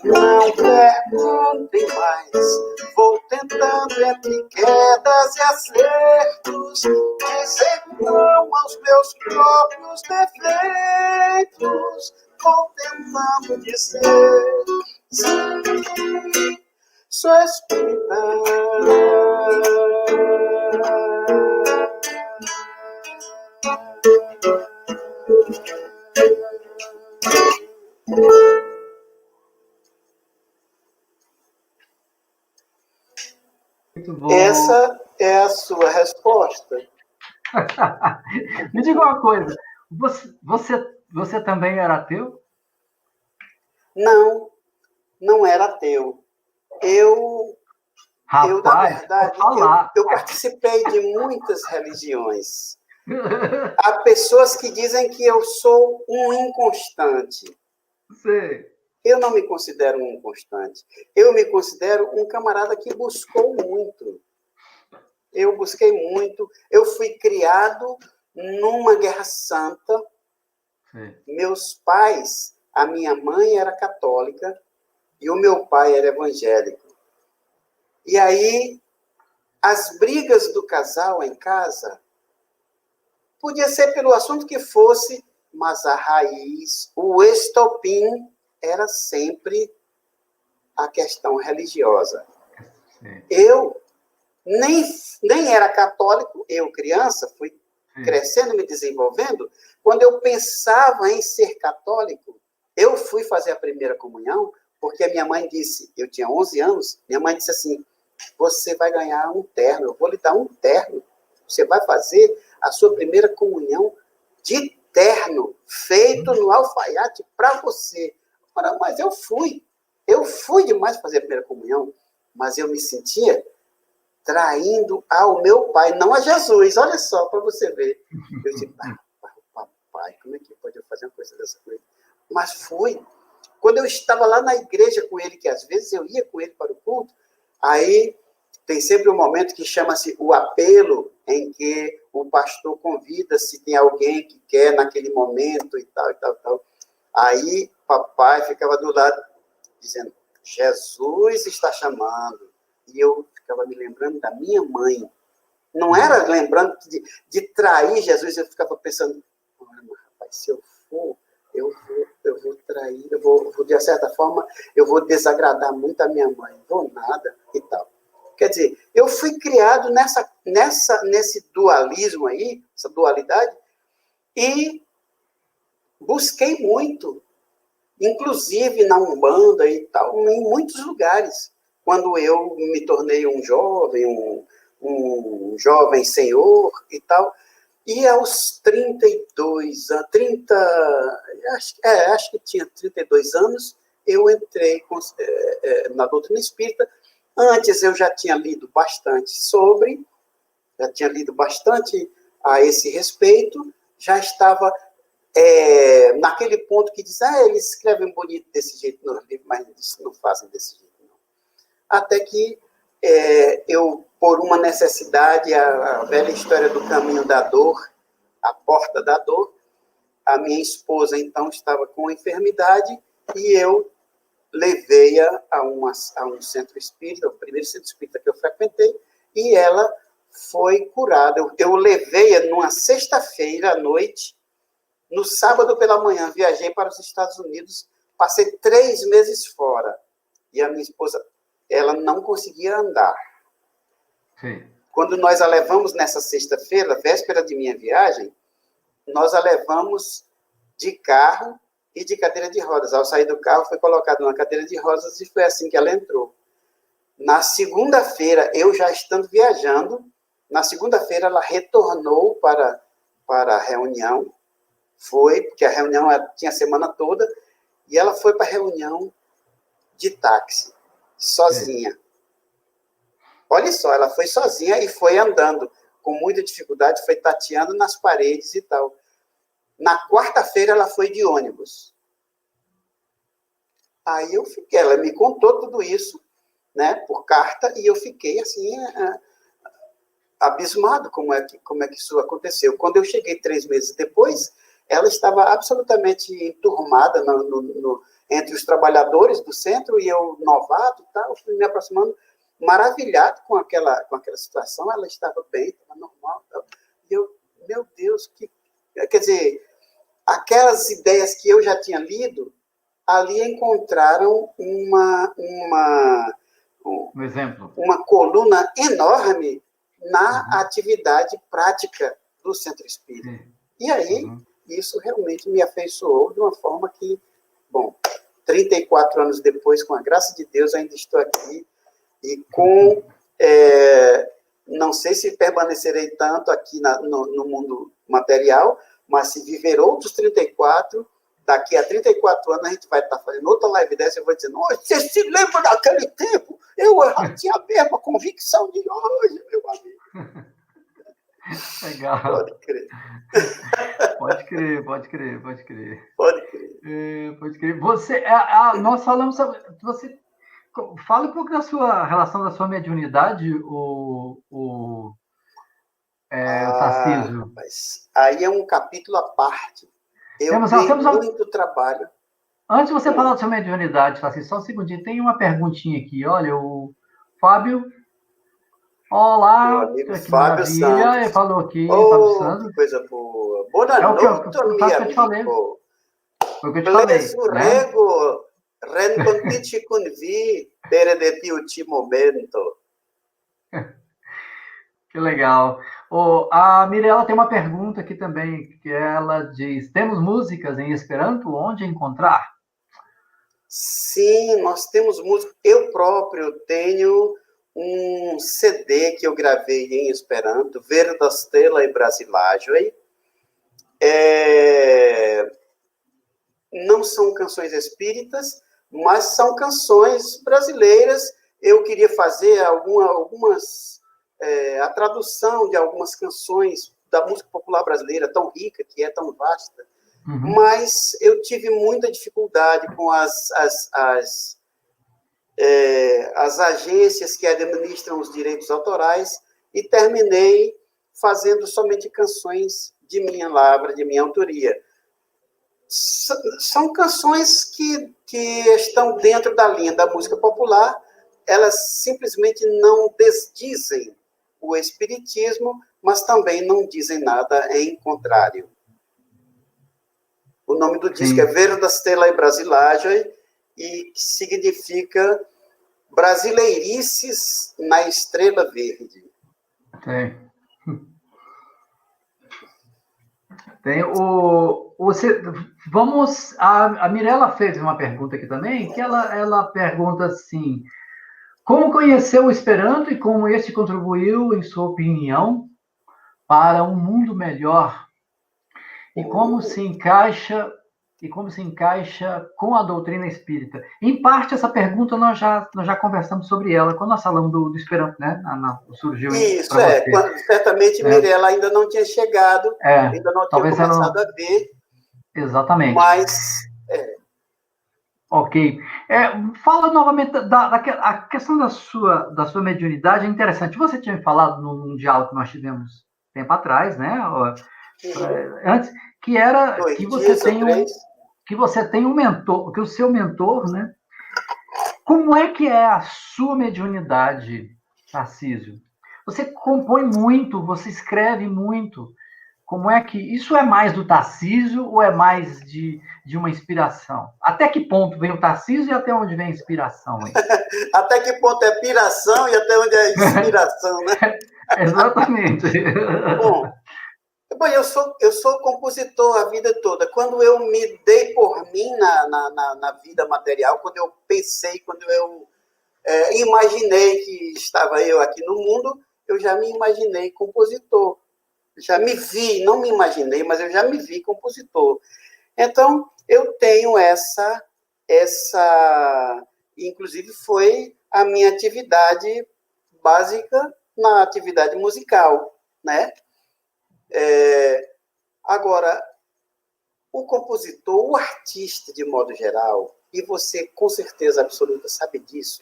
Não perguntem mais, vou tentando entre quedas e acertos dizer não aos meus próprios defeitos. Vou tentando dizer sim, sou espírita. Muito bom. Essa é a sua resposta. Me diga uma coisa, você também era ateu? Não, não era ateu. Na Rapaz, verdade, eu participei de muitas religiões. Há pessoas que dizem que eu sou um inconstante. Sei. Eu não me considero um inconstante. Eu me considero um camarada que buscou muito. Eu busquei muito. Eu fui criado numa guerra santa. Sim. Meus pais, a minha mãe era católica e o meu pai era evangélico. E aí, as brigas do casal em casa, podia ser pelo assunto que fosse, mas a raiz, o estopim, era sempre a questão religiosa. Sim. Eu nem era católico, eu criança, fui crescendo, me desenvolvendo. Quando eu pensava em ser católico, eu fui fazer a primeira comunhão, porque a minha mãe disse, eu tinha 11 anos, minha mãe disse assim, você vai ganhar um terno, eu vou lhe dar um terno, você vai fazer a sua primeira comunhão de terno, feito no alfaiate para você. Ora, mas eu fui demais fazer a primeira comunhão, mas eu me sentia traindo ao meu pai, não a Jesus, olha só, para você ver. Eu disse, papai, como é que pode eu fazer uma coisa dessa coisa? Mas fui. Quando eu estava lá na igreja com ele, que às vezes eu ia com ele para o culto, aí tem sempre um momento que chama-se o apelo, em que o pastor convida se tem alguém que quer naquele momento e tal, e tal, e tal. Aí papai ficava do lado dizendo, Jesus está chamando. E eu ficava me lembrando da minha mãe. Não era lembrando de trair Jesus, eu ficava pensando, rapaz, se eu for, eu vou trair, eu vou, de certa forma, eu vou desagradar muito a minha mãe. Vou nada e tal. Quer dizer, eu fui criado nesse dualismo aí, essa dualidade, e busquei muito, inclusive na Umbanda e tal, em muitos lugares. Quando eu me tornei um jovem senhor e tal, e aos 32 anos, acho que tinha 32 anos, eu entrei na doutrina espírita. Antes eu já tinha lido bastante a esse respeito, já estava naquele ponto que diz, eles escrevem bonito desse jeito no livro, mas eles não fazem desse jeito, não. Até que eu, por uma necessidade, a velha história do caminho da dor, a porta da dor, a minha esposa, então, estava com enfermidade e eu levei-a a um centro espírita, o primeiro centro espírita que eu frequentei, e ela foi curada. Eu levei-a numa sexta-feira à noite, no sábado pela manhã, viajei para os Estados Unidos, passei 3 meses fora, e a minha esposa, ela não conseguia andar. Sim. Quando nós a levamos nessa sexta-feira, véspera de minha viagem, nós a levamos de carro e de cadeira de rodas. Ao sair do carro, foi colocado numa cadeira de rodas e foi assim que ela entrou. Na segunda-feira, eu já estando viajando, na segunda-feira ela retornou para a reunião, porque a reunião tinha a semana toda, e ela foi para a reunião de táxi, sozinha. Olha só, ela foi sozinha e foi andando, com muita dificuldade, foi tateando nas paredes e tal. Na quarta-feira, ela foi de ônibus. Aí eu fiquei, ela me contou tudo isso, né, por carta, e eu fiquei assim, abismado como é que isso aconteceu. Quando eu cheguei 3 meses depois, ela estava absolutamente enturmada entre os trabalhadores do centro, e eu, novato, tá, eu fui me aproximando, maravilhado com aquela situação. Ela estava bem, estava normal. Tá? E eu, meu Deus, quer dizer, aquelas ideias que eu já tinha lido, ali encontraram um exemplo, uma coluna enorme na atividade prática do Centro Espírita. Sim. E aí, isso realmente me afeiçoou de uma forma que, bom, 34 anos depois, com a graça de Deus, ainda estou aqui, e não sei se permanecerei tanto aqui no mundo material, mas se viver outros 34, daqui a 34 anos a gente vai estar fazendo outra live dessa, eu vou dizer, nossa, você se lembra daquele tempo? Eu tinha a mesma convicção de hoje, meu amigo. Legal. Pode crer. Pode crer, pode crer, pode crer. Pode crer. Pode crer. Nós falamos sobre... Você fala um pouco da sua relação, da sua mediunidade, o Tarcísio. Rapaz, aí é um capítulo à parte. Temos muito trabalho. Antes de você falar da sua mediunidade, Tarcísio, só um segundinho, tem uma perguntinha aqui. Olha, o Fábio... Olá, meu amigo que Fábio maravilha, Santos. ele falou aqui, Oh, Fábio Santos. Que coisa boa. Boa noite, meu amigo. Foi o que eu te falei. Plesurego, rencontici con vi, per ti ultimo momento. Que legal. A Mirella tem uma pergunta aqui também, que ela diz, temos músicas em Esperanto, onde encontrar? Sim, nós temos música. Eu próprio tenho um CD que eu gravei em Esperanto, Verdastela e Brasilajoe. Não são canções espíritas, mas são canções brasileiras. Eu queria fazer a tradução de algumas canções da música popular brasileira, tão rica, que é tão vasta, mas eu tive muita dificuldade com as agências que administram os direitos autorais, e terminei fazendo somente canções de minha lavra, de minha autoria. São canções que estão dentro da linha da música popular, elas simplesmente não desdizem o espiritismo, mas também não dizem nada em contrário. O nome do disco é Verdastela e Brasilajoe, e que significa Brasileirices na Estrela Verde. Tem a Mirella fez uma pergunta aqui também, que ela pergunta assim, como conheceu o Esperanto e como este contribuiu, em sua opinião, para um mundo melhor? E como se encaixa com a doutrina espírita? Em parte, essa pergunta nós já conversamos sobre ela, quando nós falamos do Esperanto, né? Surgiu isso, certamente Mirella ainda não tinha chegado, ainda não tinha começado a ver. Exatamente. Mas... Ok. Fala novamente a questão da sua mediunidade, é interessante. Você tinha me falado num diálogo que nós tivemos tempo atrás, né? Antes, que era que você tem um mentor, que o seu mentor, né? Como é que é a sua mediunidade, Tarcísio? Você compõe muito, você escreve muito. Como é que isso é mais do Tarcísio ou é mais de uma inspiração? Até que ponto vem o Tarcísio e até onde vem a inspiração? Hein? Até que ponto é piração e até onde é inspiração, né? Exatamente. Bom, eu sou compositor a vida toda. Quando eu me dei por mim na vida material, quando eu pensei, quando eu imaginei que estava eu aqui no mundo, eu já me imaginei compositor. Já me vi, não me imaginei, mas eu já me vi compositor. Então, eu tenho essa inclusive foi a minha atividade básica na atividade musical, né? Agora, o compositor, o artista, de modo geral, e você com certeza absoluta sabe disso,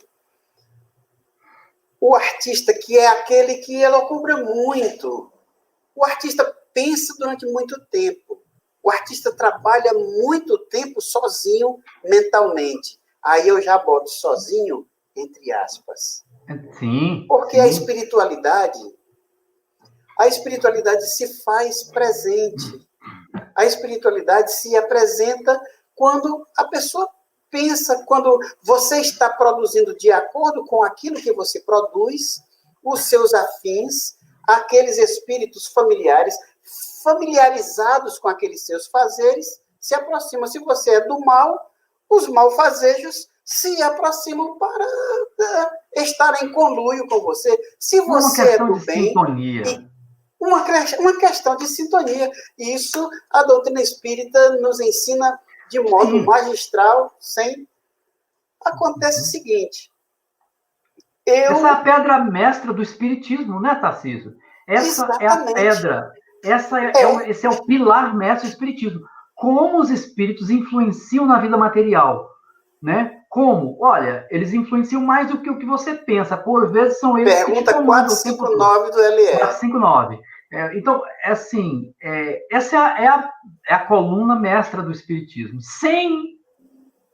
o artista que é aquele que elocubra muito, o artista pensa durante muito tempo, O artista trabalha muito tempo sozinho mentalmente. Aí eu já boto sozinho entre aspas. Sim. Porque sim. a espiritualidade se faz presente. A espiritualidade se apresenta quando a pessoa pensa, quando você está produzindo de acordo com aquilo que você produz, os seus afins, aqueles espíritos familiarizados com aqueles seus fazeres, se aproximam. Se você é do mal, os malfazejos se aproximam para estar em conluio com você. Se você é do bem... Uma questão de sintonia. E isso a doutrina espírita nos ensina de modo magistral, sem... Acontece o seguinte. Essa é a pedra mestra do espiritismo, né, Tarcísio? Essa Exatamente. é a pedra. Esse é o pilar mestre do espiritismo. Como os espíritos influenciam na vida material, né? Como? Olha, eles influenciam mais do que o que você pensa. Por vezes são eles Pergunta que te comandam 459 do LE. 459. Então, assim, essa é a coluna mestra do espiritismo. Sem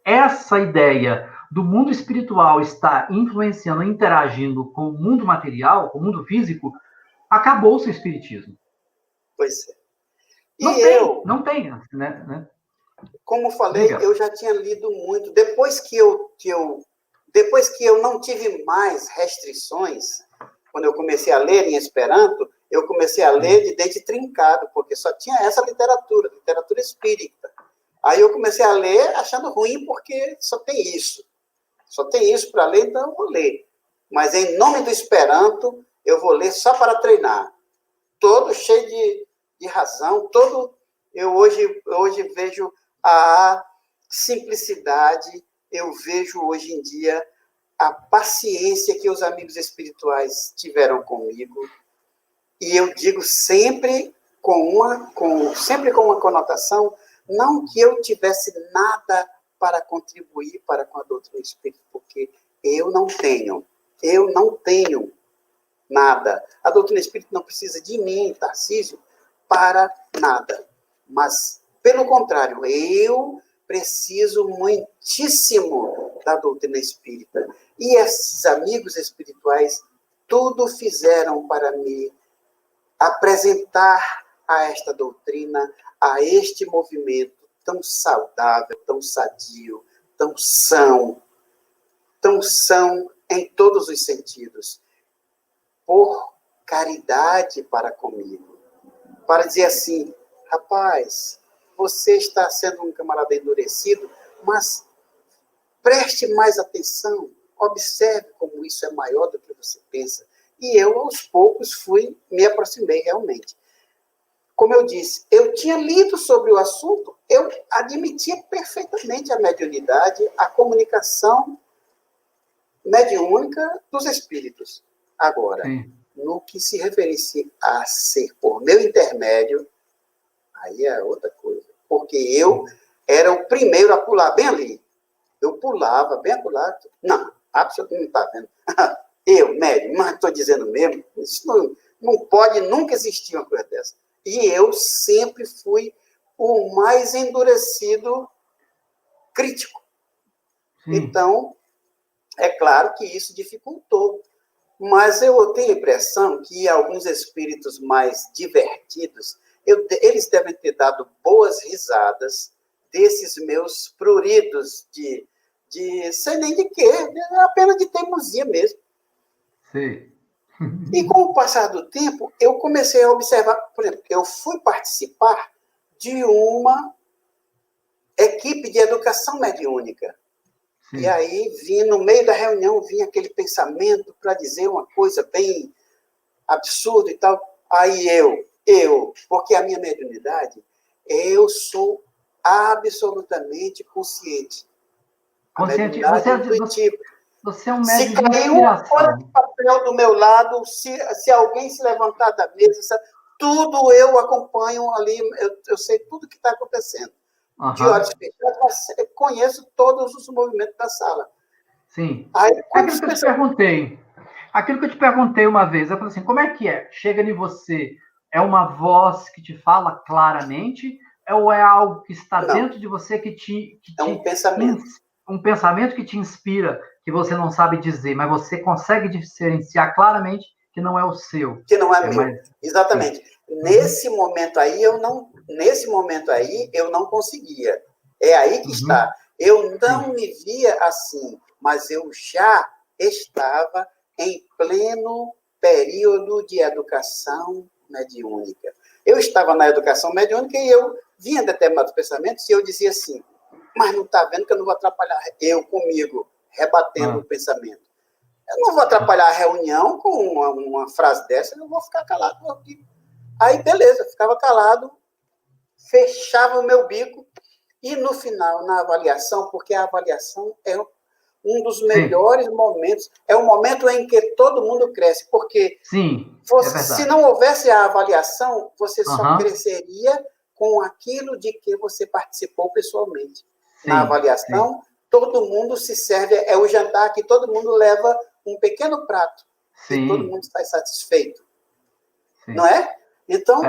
essa ideia do mundo espiritual estar influenciando, interagindo com o mundo material, com o mundo físico, acabou-se o espiritismo. Pois é. Não tem, né? Como falei, eu já tinha lido muito. Depois que eu não tive mais restrições, quando eu comecei a ler em Esperanto, eu comecei a ler de dente trincado, porque só tinha essa literatura espírita. Aí eu comecei a ler achando ruim, porque só tem isso. Só tem isso para ler, então eu vou ler. Mas em nome do Esperanto, eu vou ler só para treinar. Todo cheio de razão, eu hoje vejo a simplicidade, eu vejo hoje em dia a paciência que os amigos espirituais tiveram comigo. E eu digo sempre com uma conotação, não que eu tivesse nada para contribuir para com a doutrina espírita, porque eu não tenho nada. A doutrina espírita não precisa de mim, Tarcísio, para nada. Mas, pelo contrário, eu preciso muitíssimo da doutrina espírita. E esses amigos espirituais tudo fizeram para me apresentar a esta doutrina, a este movimento tão saudável, tão sadio, tão são em todos os sentidos, por caridade para comigo, para dizer assim, rapaz, você está sendo um camarada endurecido, mas preste mais atenção, observe como isso é maior do que você pensa. E eu, aos poucos, me aproximei realmente. Como eu disse, eu tinha lido sobre o assunto, eu admitia perfeitamente a mediunidade, a comunicação mediúnica dos espíritos. Agora, no que se referencia a ser por meu intermédio, aí é outra coisa. Porque eu era o primeiro a pular bem ali. Eu pulava bem acolá. Não, absolutamente não está vendo. Eu, médium, mas estou dizendo mesmo, isso não pode nunca existir uma coisa dessa. E eu sempre fui o mais endurecido crítico. Então, é claro que isso dificultou. Mas eu tenho a impressão que alguns espíritos mais divertidos, eles devem ter dado boas risadas desses meus pruridos de sei nem de quê, apenas de teimosia mesmo. Sim. E com o passar do tempo, eu comecei a observar, por exemplo, eu fui participar de uma equipe de educação mediúnica. Sim. E aí, no meio da reunião, vinha aquele pensamento para dizer uma coisa bem absurda e tal. Aí porque a minha mediunidade, eu sou absolutamente consciente. Consciente, você é um médium se cair uma folha de papel do meu lado, se alguém se levantar da mesa, tudo eu acompanho ali, eu sei tudo que está acontecendo. De olhos fechados, mas eu conheço todos os movimentos da sala. Sim. Aquilo que eu te perguntei uma vez, eu falei assim, como é que é? Chega em você, é uma voz que te fala claramente, ou é algo que está Não. dentro de você É um pensamento. um pensamento que te inspira, que você não sabe dizer, mas você consegue diferenciar claramente que não é o seu. Que não é meu. Mais... Exatamente. Nesse momento aí eu não conseguia. É aí que está. Eu não me via assim, mas eu já estava em pleno período de educação mediúnica. Eu estava na educação mediúnica e eu vinha determinados pensamentos e eu dizia assim, mas não está vendo que eu não vou atrapalhar eu comigo, rebatendo o pensamento. Eu não vou atrapalhar a reunião com uma frase dessa, eu vou ficar calado. Aí, beleza, ficava calado, fechava o meu bico e no final, na avaliação, porque a avaliação é um dos melhores momentos, é o momento em que todo mundo cresce, porque se não houvesse a avaliação, você só cresceria com aquilo de que você participou pessoalmente. Na avaliação, todo mundo se serve, é o jantar que todo mundo leva um pequeno prato e todo mundo está satisfeito. Não é? Então,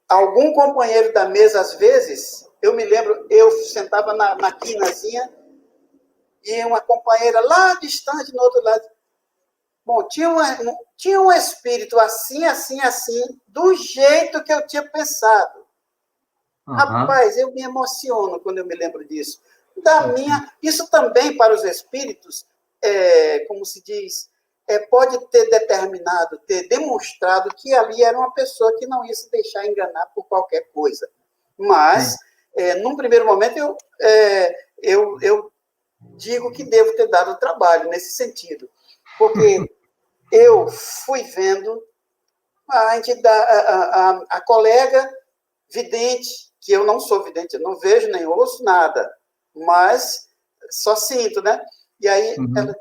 algum companheiro da mesa, às vezes, eu me lembro, eu sentava na quinazinha e uma companheira lá distante, no outro lado. Bom, tinha um espírito assim, assim, assim, do jeito que eu tinha pensado. Rapaz, eu me emociono quando eu me lembro disso. Isso também para os espíritos, como se diz, pode ter determinado, ter demonstrado que ali era uma pessoa que não ia se deixar enganar por qualquer coisa. Mas, num primeiro momento, eu digo que devo ter dado trabalho nesse sentido. Porque eu fui vendo a colega vidente, que eu não sou vidente, eu não vejo nem ouço nada, mas só sinto, né? E aí, ela,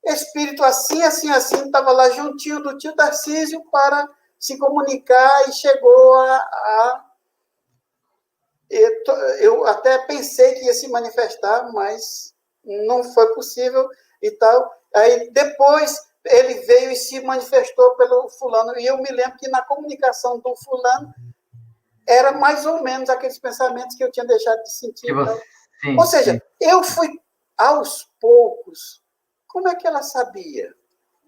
espírito assim, assim, assim, estava lá juntinho do tio Tarcísio para se comunicar e chegou eu até pensei que ia se manifestar, mas não foi possível e tal. Aí, depois, ele veio e se manifestou pelo fulano, e eu me lembro que na comunicação do fulano era mais ou menos aqueles pensamentos que eu tinha deixado de sentir. Ou seja, eu fui aos poucos. Como é que ela sabia?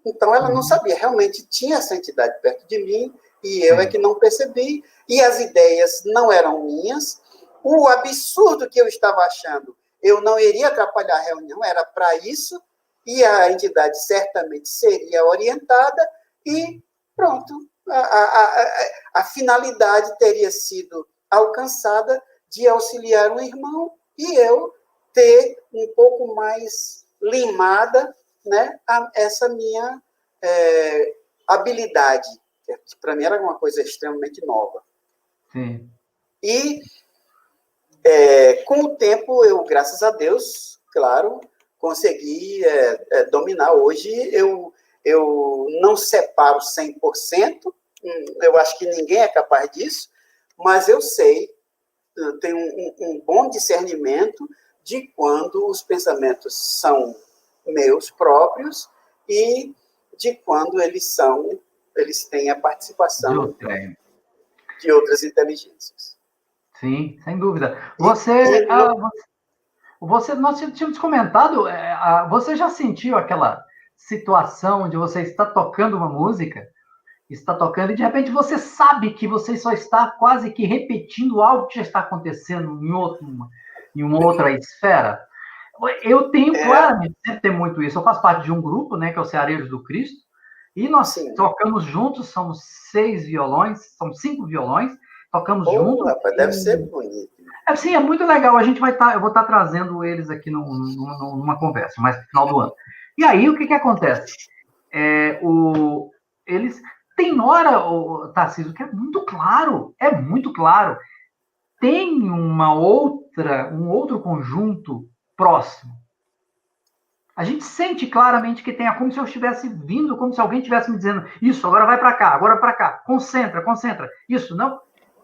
Então, ela não sabia. Realmente tinha essa entidade perto de mim e eu é que não percebi. E as ideias não eram minhas. O absurdo que eu estava achando, eu não iria atrapalhar a reunião, era para isso, e a entidade certamente seria orientada e pronto. A finalidade teria sido alcançada de auxiliar um irmão e eu ter um pouco mais limada, né, essa minha habilidade, que para mim era uma coisa extremamente nova. E com o tempo, eu, graças a Deus, claro, consegui dominar. Hoje eu não separo 100%, eu acho que ninguém é capaz disso, mas eu sei, eu tenho um bom discernimento de quando os pensamentos são meus próprios e de quando eles têm a participação de outras inteligências. Sim, sem dúvida. Nós tínhamos comentado, você já sentiu aquela situação de você estar tocando uma música, está tocando, e de repente você sabe que você só está quase que repetindo algo que já está acontecendo em uma outra esfera? Eu tenho claramente, sempre tem muito isso. Eu faço parte de um grupo, né, que é o Ceareiros do Cristo, e nós tocamos juntos, somos 6 violões, são 5 violões, tocamos juntos. Rapaz, deve ser bonito. Sim, é muito legal. Eu vou estar trazendo eles aqui numa conversa, mais no final do ano. E aí, o que acontece? Eles tem hora, Tarcísio, que é muito claro. Tem um outro conjunto próximo. A gente sente claramente que tem, como se eu estivesse vindo, como se alguém estivesse me dizendo, isso, agora vai para cá, agora para cá, concentra. Isso, não.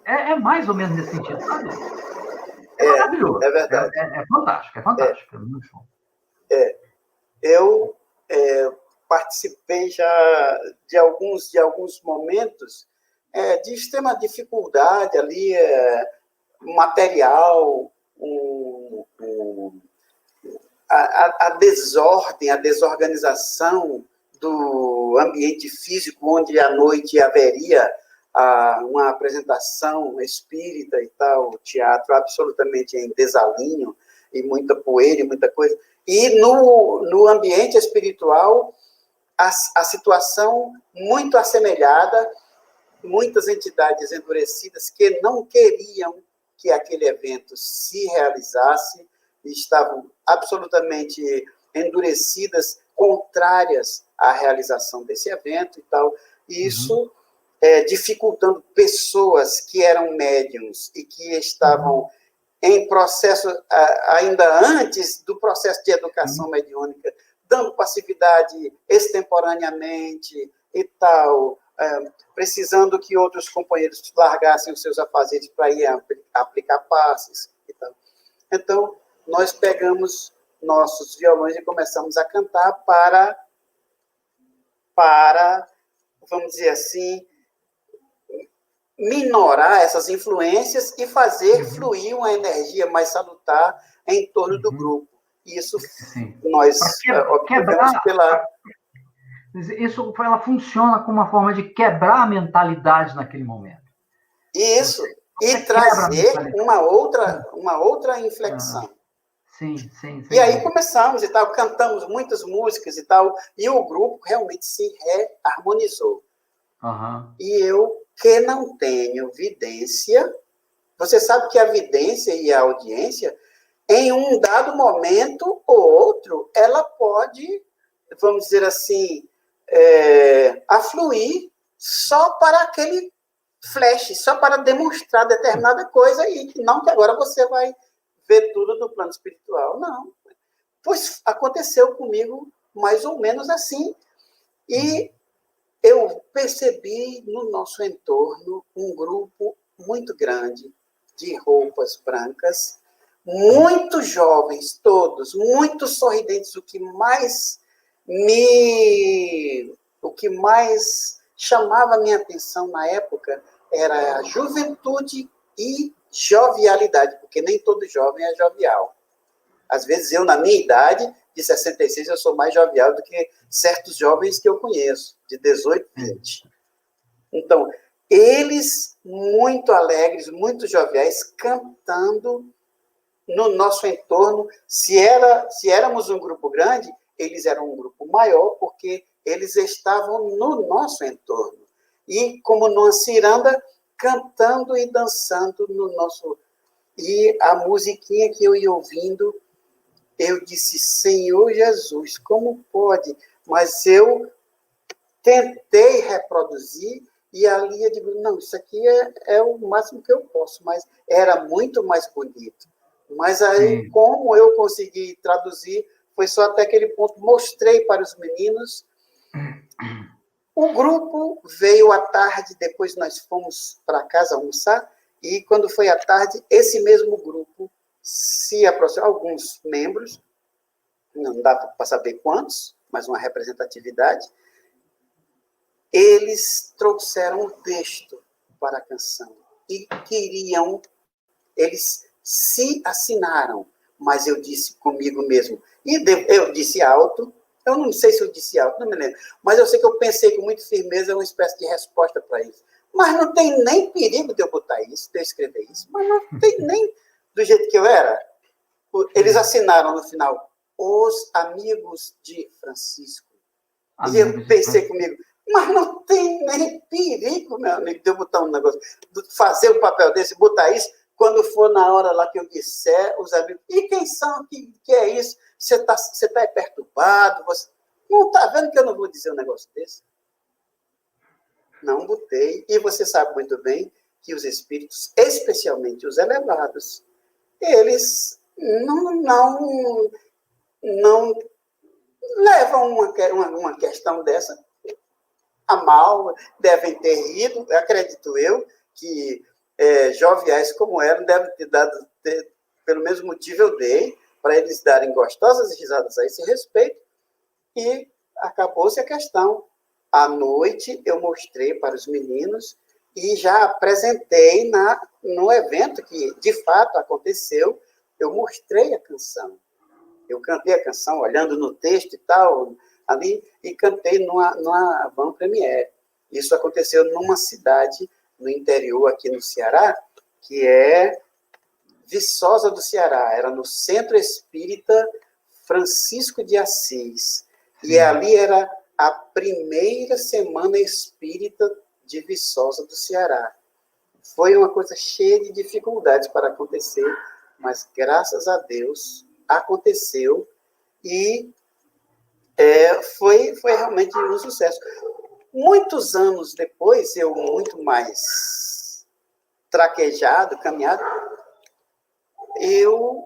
É mais ou menos nesse sentido, sabe? É maravilhoso. É verdade. É fantástico, é fantástico. É muito bom. Eu participei já de alguns momentos de extrema dificuldade ali, material, a desordem, a desorganização do ambiente físico, onde à noite haveria uma apresentação espírita e tal, teatro absolutamente em desalinho, e muita poeira e muita coisa. E no ambiente espiritual, a situação muito assemelhada, muitas entidades endurecidas que não queriam que aquele evento se realizasse, estavam absolutamente endurecidas, contrárias à realização desse evento e tal. E isso dificultando pessoas que eram médiums e que estavam em processo, ainda antes do processo de educação mediúnica, dando passividade extemporaneamente e tal, precisando que outros companheiros largassem os seus afazeres para ir aplicar passes e tal. Então, nós pegamos nossos violões e começamos a cantar para, vamos dizer assim, minorar essas influências e fazer fluir uma energia mais salutar em torno do grupo. Isso nós quebrar pela... Isso, ela funciona como uma forma de quebrar a mentalidade naquele momento. Isso, e trazer uma outra inflexão. Sim. E aí começamos e tal, cantamos muitas músicas e tal, e o grupo realmente se reharmonizou. E eu, que não tenho vidência, você sabe que a vidência e a audiência, em um dado momento ou outro, ela pode, vamos dizer assim, afluir só para aquele flash, só para demonstrar determinada coisa, e não que agora você vai ver tudo do plano espiritual. Não. Pois aconteceu comigo mais ou menos assim. E eu percebi no nosso entorno um grupo muito grande de roupas brancas, muito jovens, todos, muito sorridentes. O que mais chamava a minha atenção na época era a juventude e jovialidade, porque nem todo jovem é jovial. Às vezes eu, na minha idade, de 66, eu sou mais jovial do que certos jovens que eu conheço, de 18, 20. Então, eles muito alegres, muito joviais, cantando no nosso entorno. Se éramos um grupo grande, eles eram um grupo maior, porque eles estavam no nosso entorno. E, como numa ciranda, cantando e dançando no nosso... E a musiquinha que eu ia ouvindo, eu disse, Senhor Jesus, como pode? Mas eu tentei reproduzir, e ali eu digo, não, isso aqui é o máximo que eu posso, mas era muito mais bonito. Mas aí, como eu consegui traduzir, foi só até aquele ponto, mostrei para os meninos. O grupo veio à tarde, depois nós fomos para casa almoçar, e quando foi à tarde, esse mesmo grupo se aproximou, alguns membros, não dá para saber quantos, mas uma representatividade, eles trouxeram um texto para a canção e eles se assinaram, mas eu disse comigo mesmo, e eu disse alto, eu não sei se eu disse alto, não me lembro, mas eu sei que eu pensei com muita firmeza uma espécie de resposta para isso. Mas não tem nem perigo de eu botar isso, de eu escrever isso, mas não tem nem do jeito que eu era. Eles assinaram no final, os amigos de Francisco. E eu pensei comigo, mas não tem nem perigo, meu amigo, de eu botar um negócio, fazer um papel desse, botar isso, quando for na hora lá que eu disser, os amigos, e quem são, que é isso? Você tá perturbado, você não está vendo que eu não vou dizer um negócio desse? Não botei, e você sabe muito bem que os espíritos, especialmente os elevados, eles não levam uma questão dessa a mal, devem ter rido, acredito eu, que joviais como eram, devem ter pelo mesmo motivo eu dei, para eles darem gostosas risadas a esse respeito, e acabou-se a questão. À noite, eu mostrei para os meninos, e já apresentei no evento que, de fato, aconteceu. Eu mostrei a canção. Eu cantei a canção, olhando no texto e tal, ali, e cantei numa van premiere. Isso aconteceu numa cidade no interior, aqui no Ceará, que é Viçosa do Ceará. Era no Centro Espírita Francisco de Assis. E ali era a primeira semana espírita de Viçosa do Ceará. Foi uma coisa cheia de dificuldades para acontecer, mas, graças a Deus, aconteceu e foi realmente um sucesso. Muitos anos depois, eu muito mais traquejado, caminhado, eu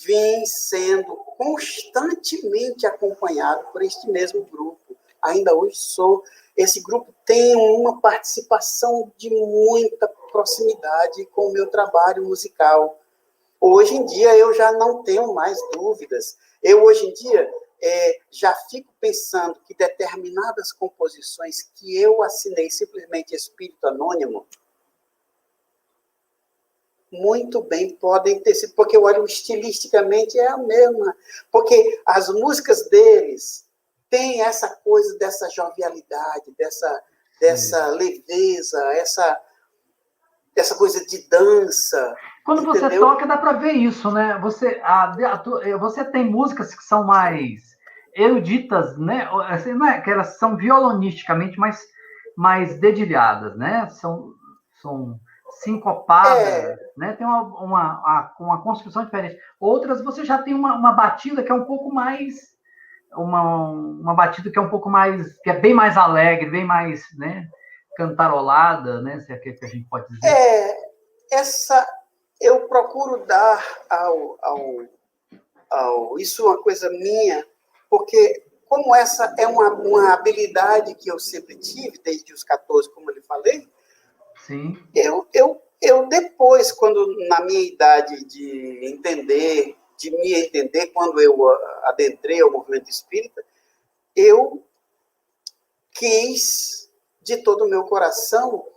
vim sendo constantemente acompanhado por este mesmo grupo. Ainda hoje sou. Esse grupo tem uma participação de muita proximidade com o meu trabalho musical. Hoje em dia, eu já não tenho mais dúvidas. Eu, hoje em dia, já fico pensando que determinadas composições que eu assinei simplesmente Espírito Anônimo, muito bem podem ter sido, porque eu olho estilisticamente é a mesma, porque as músicas deles têm essa coisa dessa jovialidade, dessa leveza, essa coisa de dança. Quando entendeu? Você toca, dá para ver isso, né? Você tem músicas que são mais eruditas, né? Assim, não é que elas são violonisticamente mais dedilhadas, né? São sincopadas, né? Tem uma construção diferente. Outras você já tem uma batida que é um pouco mais uma batida que é um pouco mais, que é bem mais alegre, bem mais, né, cantarolada, né? Se é que a gente pode dizer. Eu procuro dar isso é uma coisa minha, porque como essa é uma habilidade que eu sempre tive, desde os 14, como eu lhe falei, Sim. Eu depois, quando na minha idade de me entender, quando eu adentrei ao movimento espírita, eu quis, de todo o meu coração,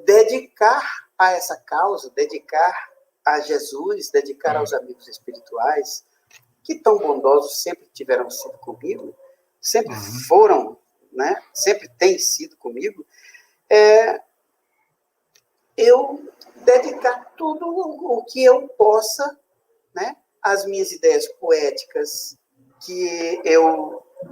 dedicar a essa causa, dedicar a Jesus, dedicar aos amigos espirituais, que tão bondosos sempre tiveram sido comigo, sempre foram, né? Sempre têm sido comigo, eu dedicar tudo o que eu possa, né? As minhas ideias poéticas, que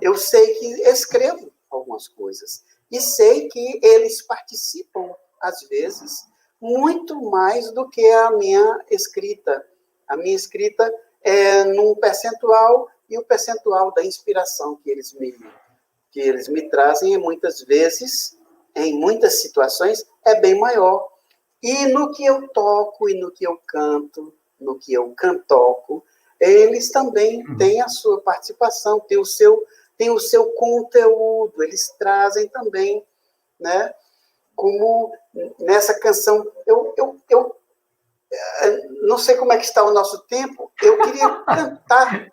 eu sei que escrevo algumas coisas, e sei que eles participam, às vezes, muito mais do que a minha escrita. A minha escrita é num percentual, e o percentual da inspiração que eles me trazem, muitas vezes, em muitas situações, é bem maior. E no que eu toco, e no que eu canto, no que eu cantoco, eles também têm a sua participação, têm o seu conteúdo, eles trazem também, né? Como nessa canção, eu não sei como é que está o nosso tempo, eu queria cantar.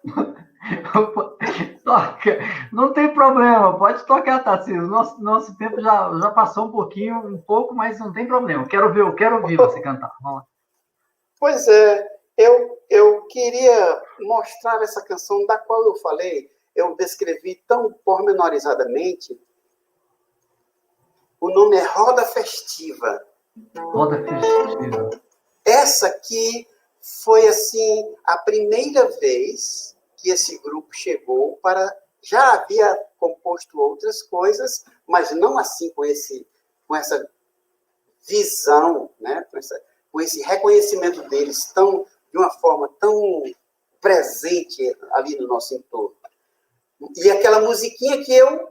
Toca, não tem problema, pode tocar, Tarcísio. Nosso tempo já passou um pouco, mas não tem problema. Quero ouvir você cantar. Vamos lá. Pois é, eu queria mostrar essa canção da qual eu falei, eu descrevi tão pormenorizadamente. O nome é Roda Festiva. Roda Festiva. Essa aqui foi, assim, a primeira vez que esse grupo chegou para... Já havia composto outras coisas, mas não assim com essa visão, né? Com esse reconhecimento deles de uma forma tão presente ali no nosso entorno. E aquela musiquinha que eu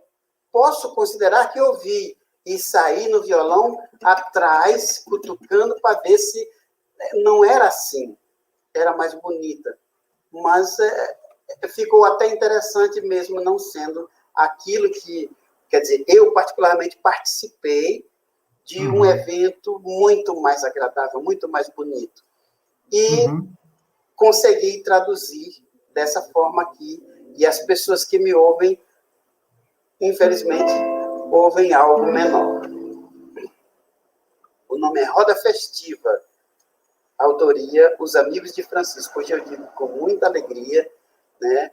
posso considerar que eu ouvi e saí no violão atrás, cutucando para ver se não era assim, era mais bonita. Mas ficou até interessante mesmo não sendo aquilo que... Quer dizer, eu particularmente participei de um evento muito mais agradável, muito mais bonito. E consegui traduzir dessa forma aqui. E as pessoas que me ouvem, infelizmente, ouvem algo menor. nome é Roda Festiva. Autoria, Os Amigos de Francisco. Hoje eu digo com muita alegria, né,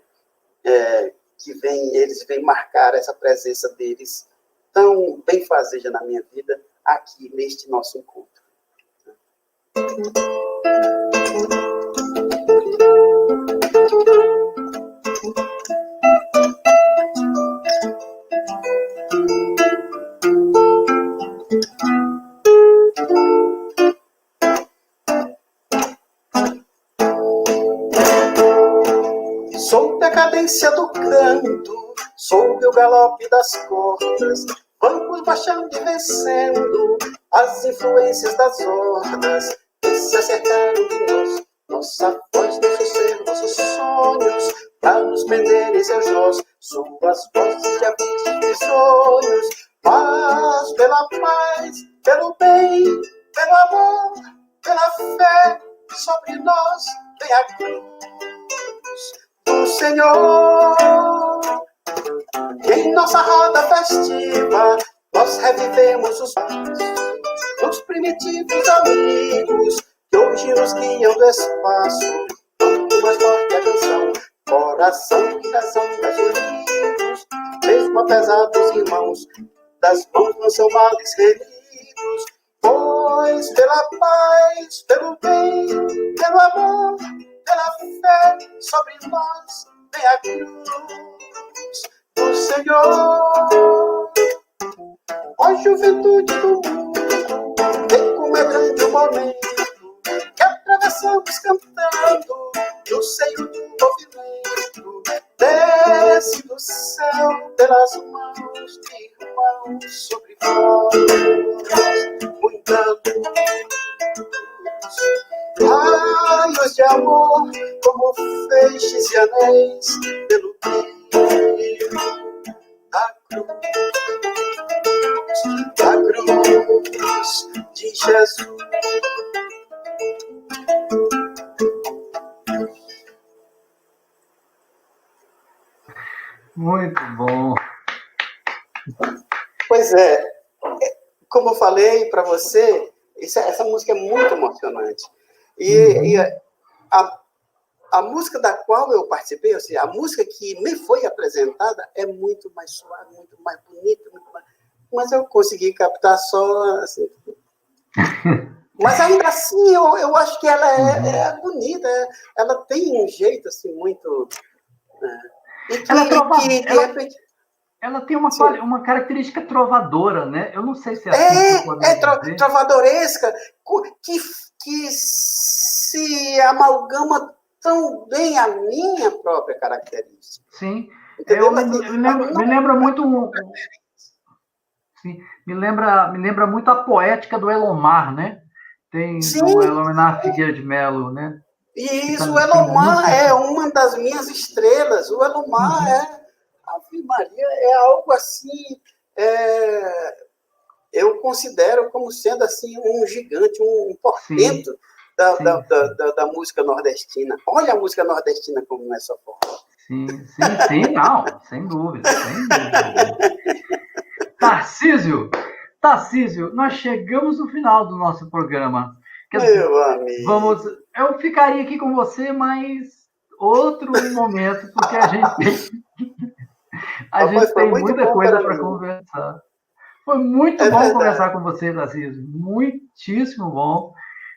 que eles vêm marcar essa presença deles tão benfazeja na minha vida, aqui neste nosso encontro. Sou decadência do canto, sob o galope das cordas, vamos baixando e vencendo as influências das hordas que se acercaram de nós. Nossa voz deixa ser nossos sonhos, pra nos prender em seus nós. Suas vozes de avisos e sonhos, mas pela paz, pelo bem, pelo amor, pela fé, sobre nós vem a cruz do Senhor. Em nossa roda festiva, nós revivemos os primitivos amigos que hoje nos guiam do espaço. Quanto mais forte a canção, coração e razão das unidos, mesmo apesar dos irmãos, das mãos não são males feridos, pois pela paz, pelo bem, pelo amor, pela fé, sobre nós vem a cruz do Senhor. Ó juventude do mundo, vem como é grande o momento que atravessamos cantando no seio do movimento. Desce do céu pelas mãos de irmãos sobre vós, muita luz, raios de amor como feixes e anéis pelo brilho da cruz de Jesus. Muito bom. Pois é, como eu falei para você, essa música é muito emocionante. E a música da qual eu participei, ou seja, a música que me foi apresentada é muito mais suave, muito mais bonita, mas eu consegui captar só assim. Mas ainda assim, eu acho que ela é bonita, ela tem um jeito assim muito... Ela tem uma característica trovadora, né? Eu não sei se é assim. Trovadoresca, que se amalgama tão bem a minha própria característica. Sim. Entendeu? Me lembra muito sim, me lembra muito a poética do Elomar, né? Tem o Elomar Figueira de Melo, né? Isso, o Elomar é uma das minhas estrelas. O Elomar Ave Maria, é algo assim, eu considero como sendo assim um gigante, um portento da música nordestina. Olha a música nordestina como é só forte. Sim, não, sem dúvida. Tarcísio, nós chegamos no final do nosso programa. Meu amigo. Eu ficaria aqui com você, mas outro momento, porque a gente tem muita coisa para conversar. Foi muito bom conversar com você, Tarcísio. Muitíssimo bom,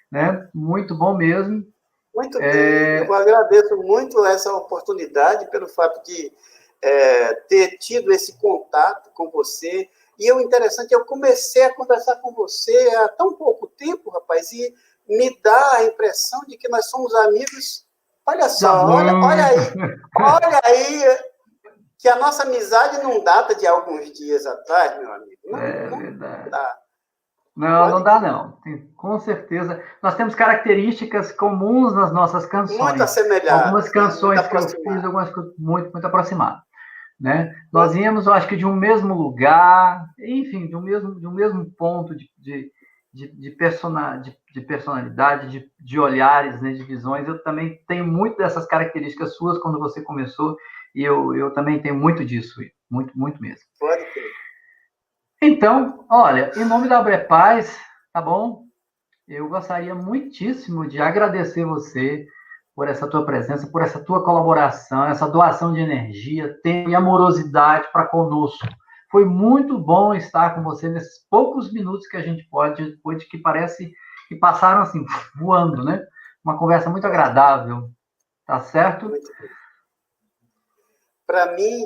né? Muito bom mesmo. Muito bem. Eu agradeço muito essa oportunidade pelo fato de ter tido esse contato com você. E o interessante, eu comecei a conversar com você há tão pouco tempo, rapaz, e me dá a impressão de que nós somos amigos. Olha só, olha aí, que a nossa amizade não data de alguns dias atrás, meu amigo. Não verdade. Dá. Não dá, não. Com certeza. Nós temos características comuns nas nossas canções. Muito assemelhadas. Algumas canções que eu fiz, algumas muito aproximadas. Né? Nós íamos, eu acho que de um mesmo lugar, enfim, de um mesmo ponto de personalidade, de olhares, né, de visões. Eu também tenho muito dessas características suas quando você começou, e eu também tenho muito disso, muito mesmo. Pode ter. Então, olha, em nome da Abrepaz, tá bom? Eu gostaria muitíssimo de agradecer você por essa tua presença, por essa tua colaboração, essa doação de energia, tempo e amorosidade para conosco. Foi muito bom estar com você nesses poucos minutos que a gente pôde, que parece que passaram assim, voando, né? Uma conversa muito agradável, tá certo? Para mim,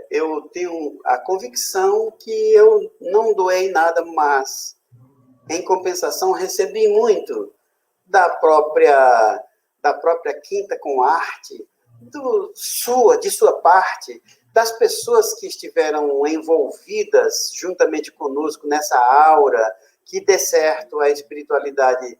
eu tenho a convicção que eu não doei nada, mas, em compensação, recebi muito da própria Quinta com Arte, de sua parte, das pessoas que estiveram envolvidas juntamente conosco nessa aura, que, de certo, a espiritualidade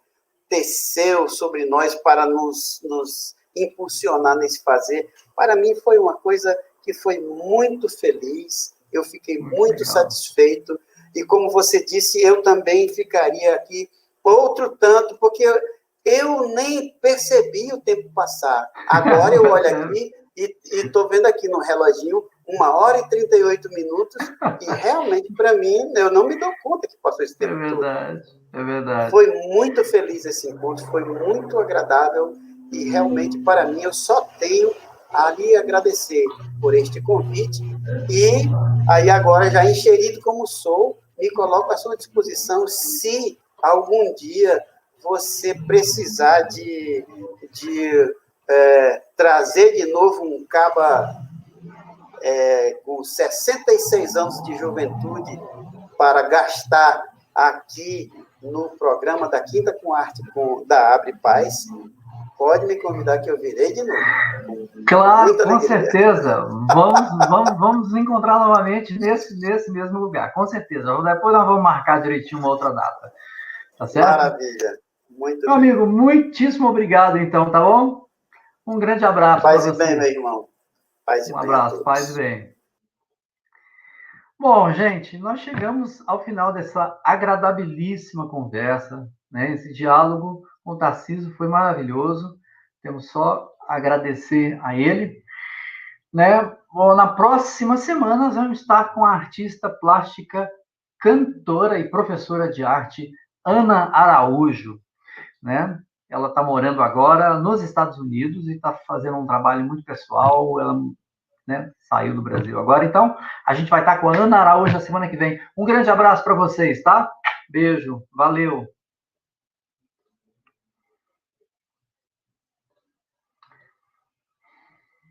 teceu sobre nós para nos impulsionar nesse fazer. Para mim, foi uma coisa que foi muito feliz, eu fiquei muito satisfeito, e como você disse, eu também ficaria aqui outro tanto, porque eu nem percebi o tempo passar. Agora eu olho aqui e estou vendo aqui no reloginho 1h38, e realmente, para mim, eu não me dou conta que passou esse tempo todo. É verdade. Foi muito feliz esse encontro, foi muito agradável, e realmente, para mim, eu só tenho a lhe agradecer por este convite, e aí agora, já enxerido como sou, me coloco à sua disposição se algum dia você precisar de trazer de novo um caba com 66 anos de juventude para gastar aqui no programa da Quinta com Arte da Abre Paz, pode me convidar que eu virei de novo. Claro, com certeza. Vamos nos encontrar novamente nesse mesmo lugar, com certeza. Depois nós vamos marcar direitinho uma outra data. Tá certo? Maravilha. Muito meu amigo, muitíssimo obrigado, então, tá bom? Um grande abraço para você. Paz e bem, meu irmão. Paz e bem. Um abraço, paz e bem. Bom, gente, nós chegamos ao final dessa agradabilíssima conversa, né? Esse diálogo com o Tarcísio foi maravilhoso. Temos só a agradecer a ele, né? Bom, na próxima semana nós vamos estar com a artista plástica, cantora e professora de arte, Ana Araújo, né? Ela está morando agora nos Estados Unidos e está fazendo um trabalho muito pessoal. Ela, né, saiu do Brasil agora. Então, a gente vai estar com a Ana Araújo na semana que vem. Um grande abraço para vocês, tá? Beijo, valeu!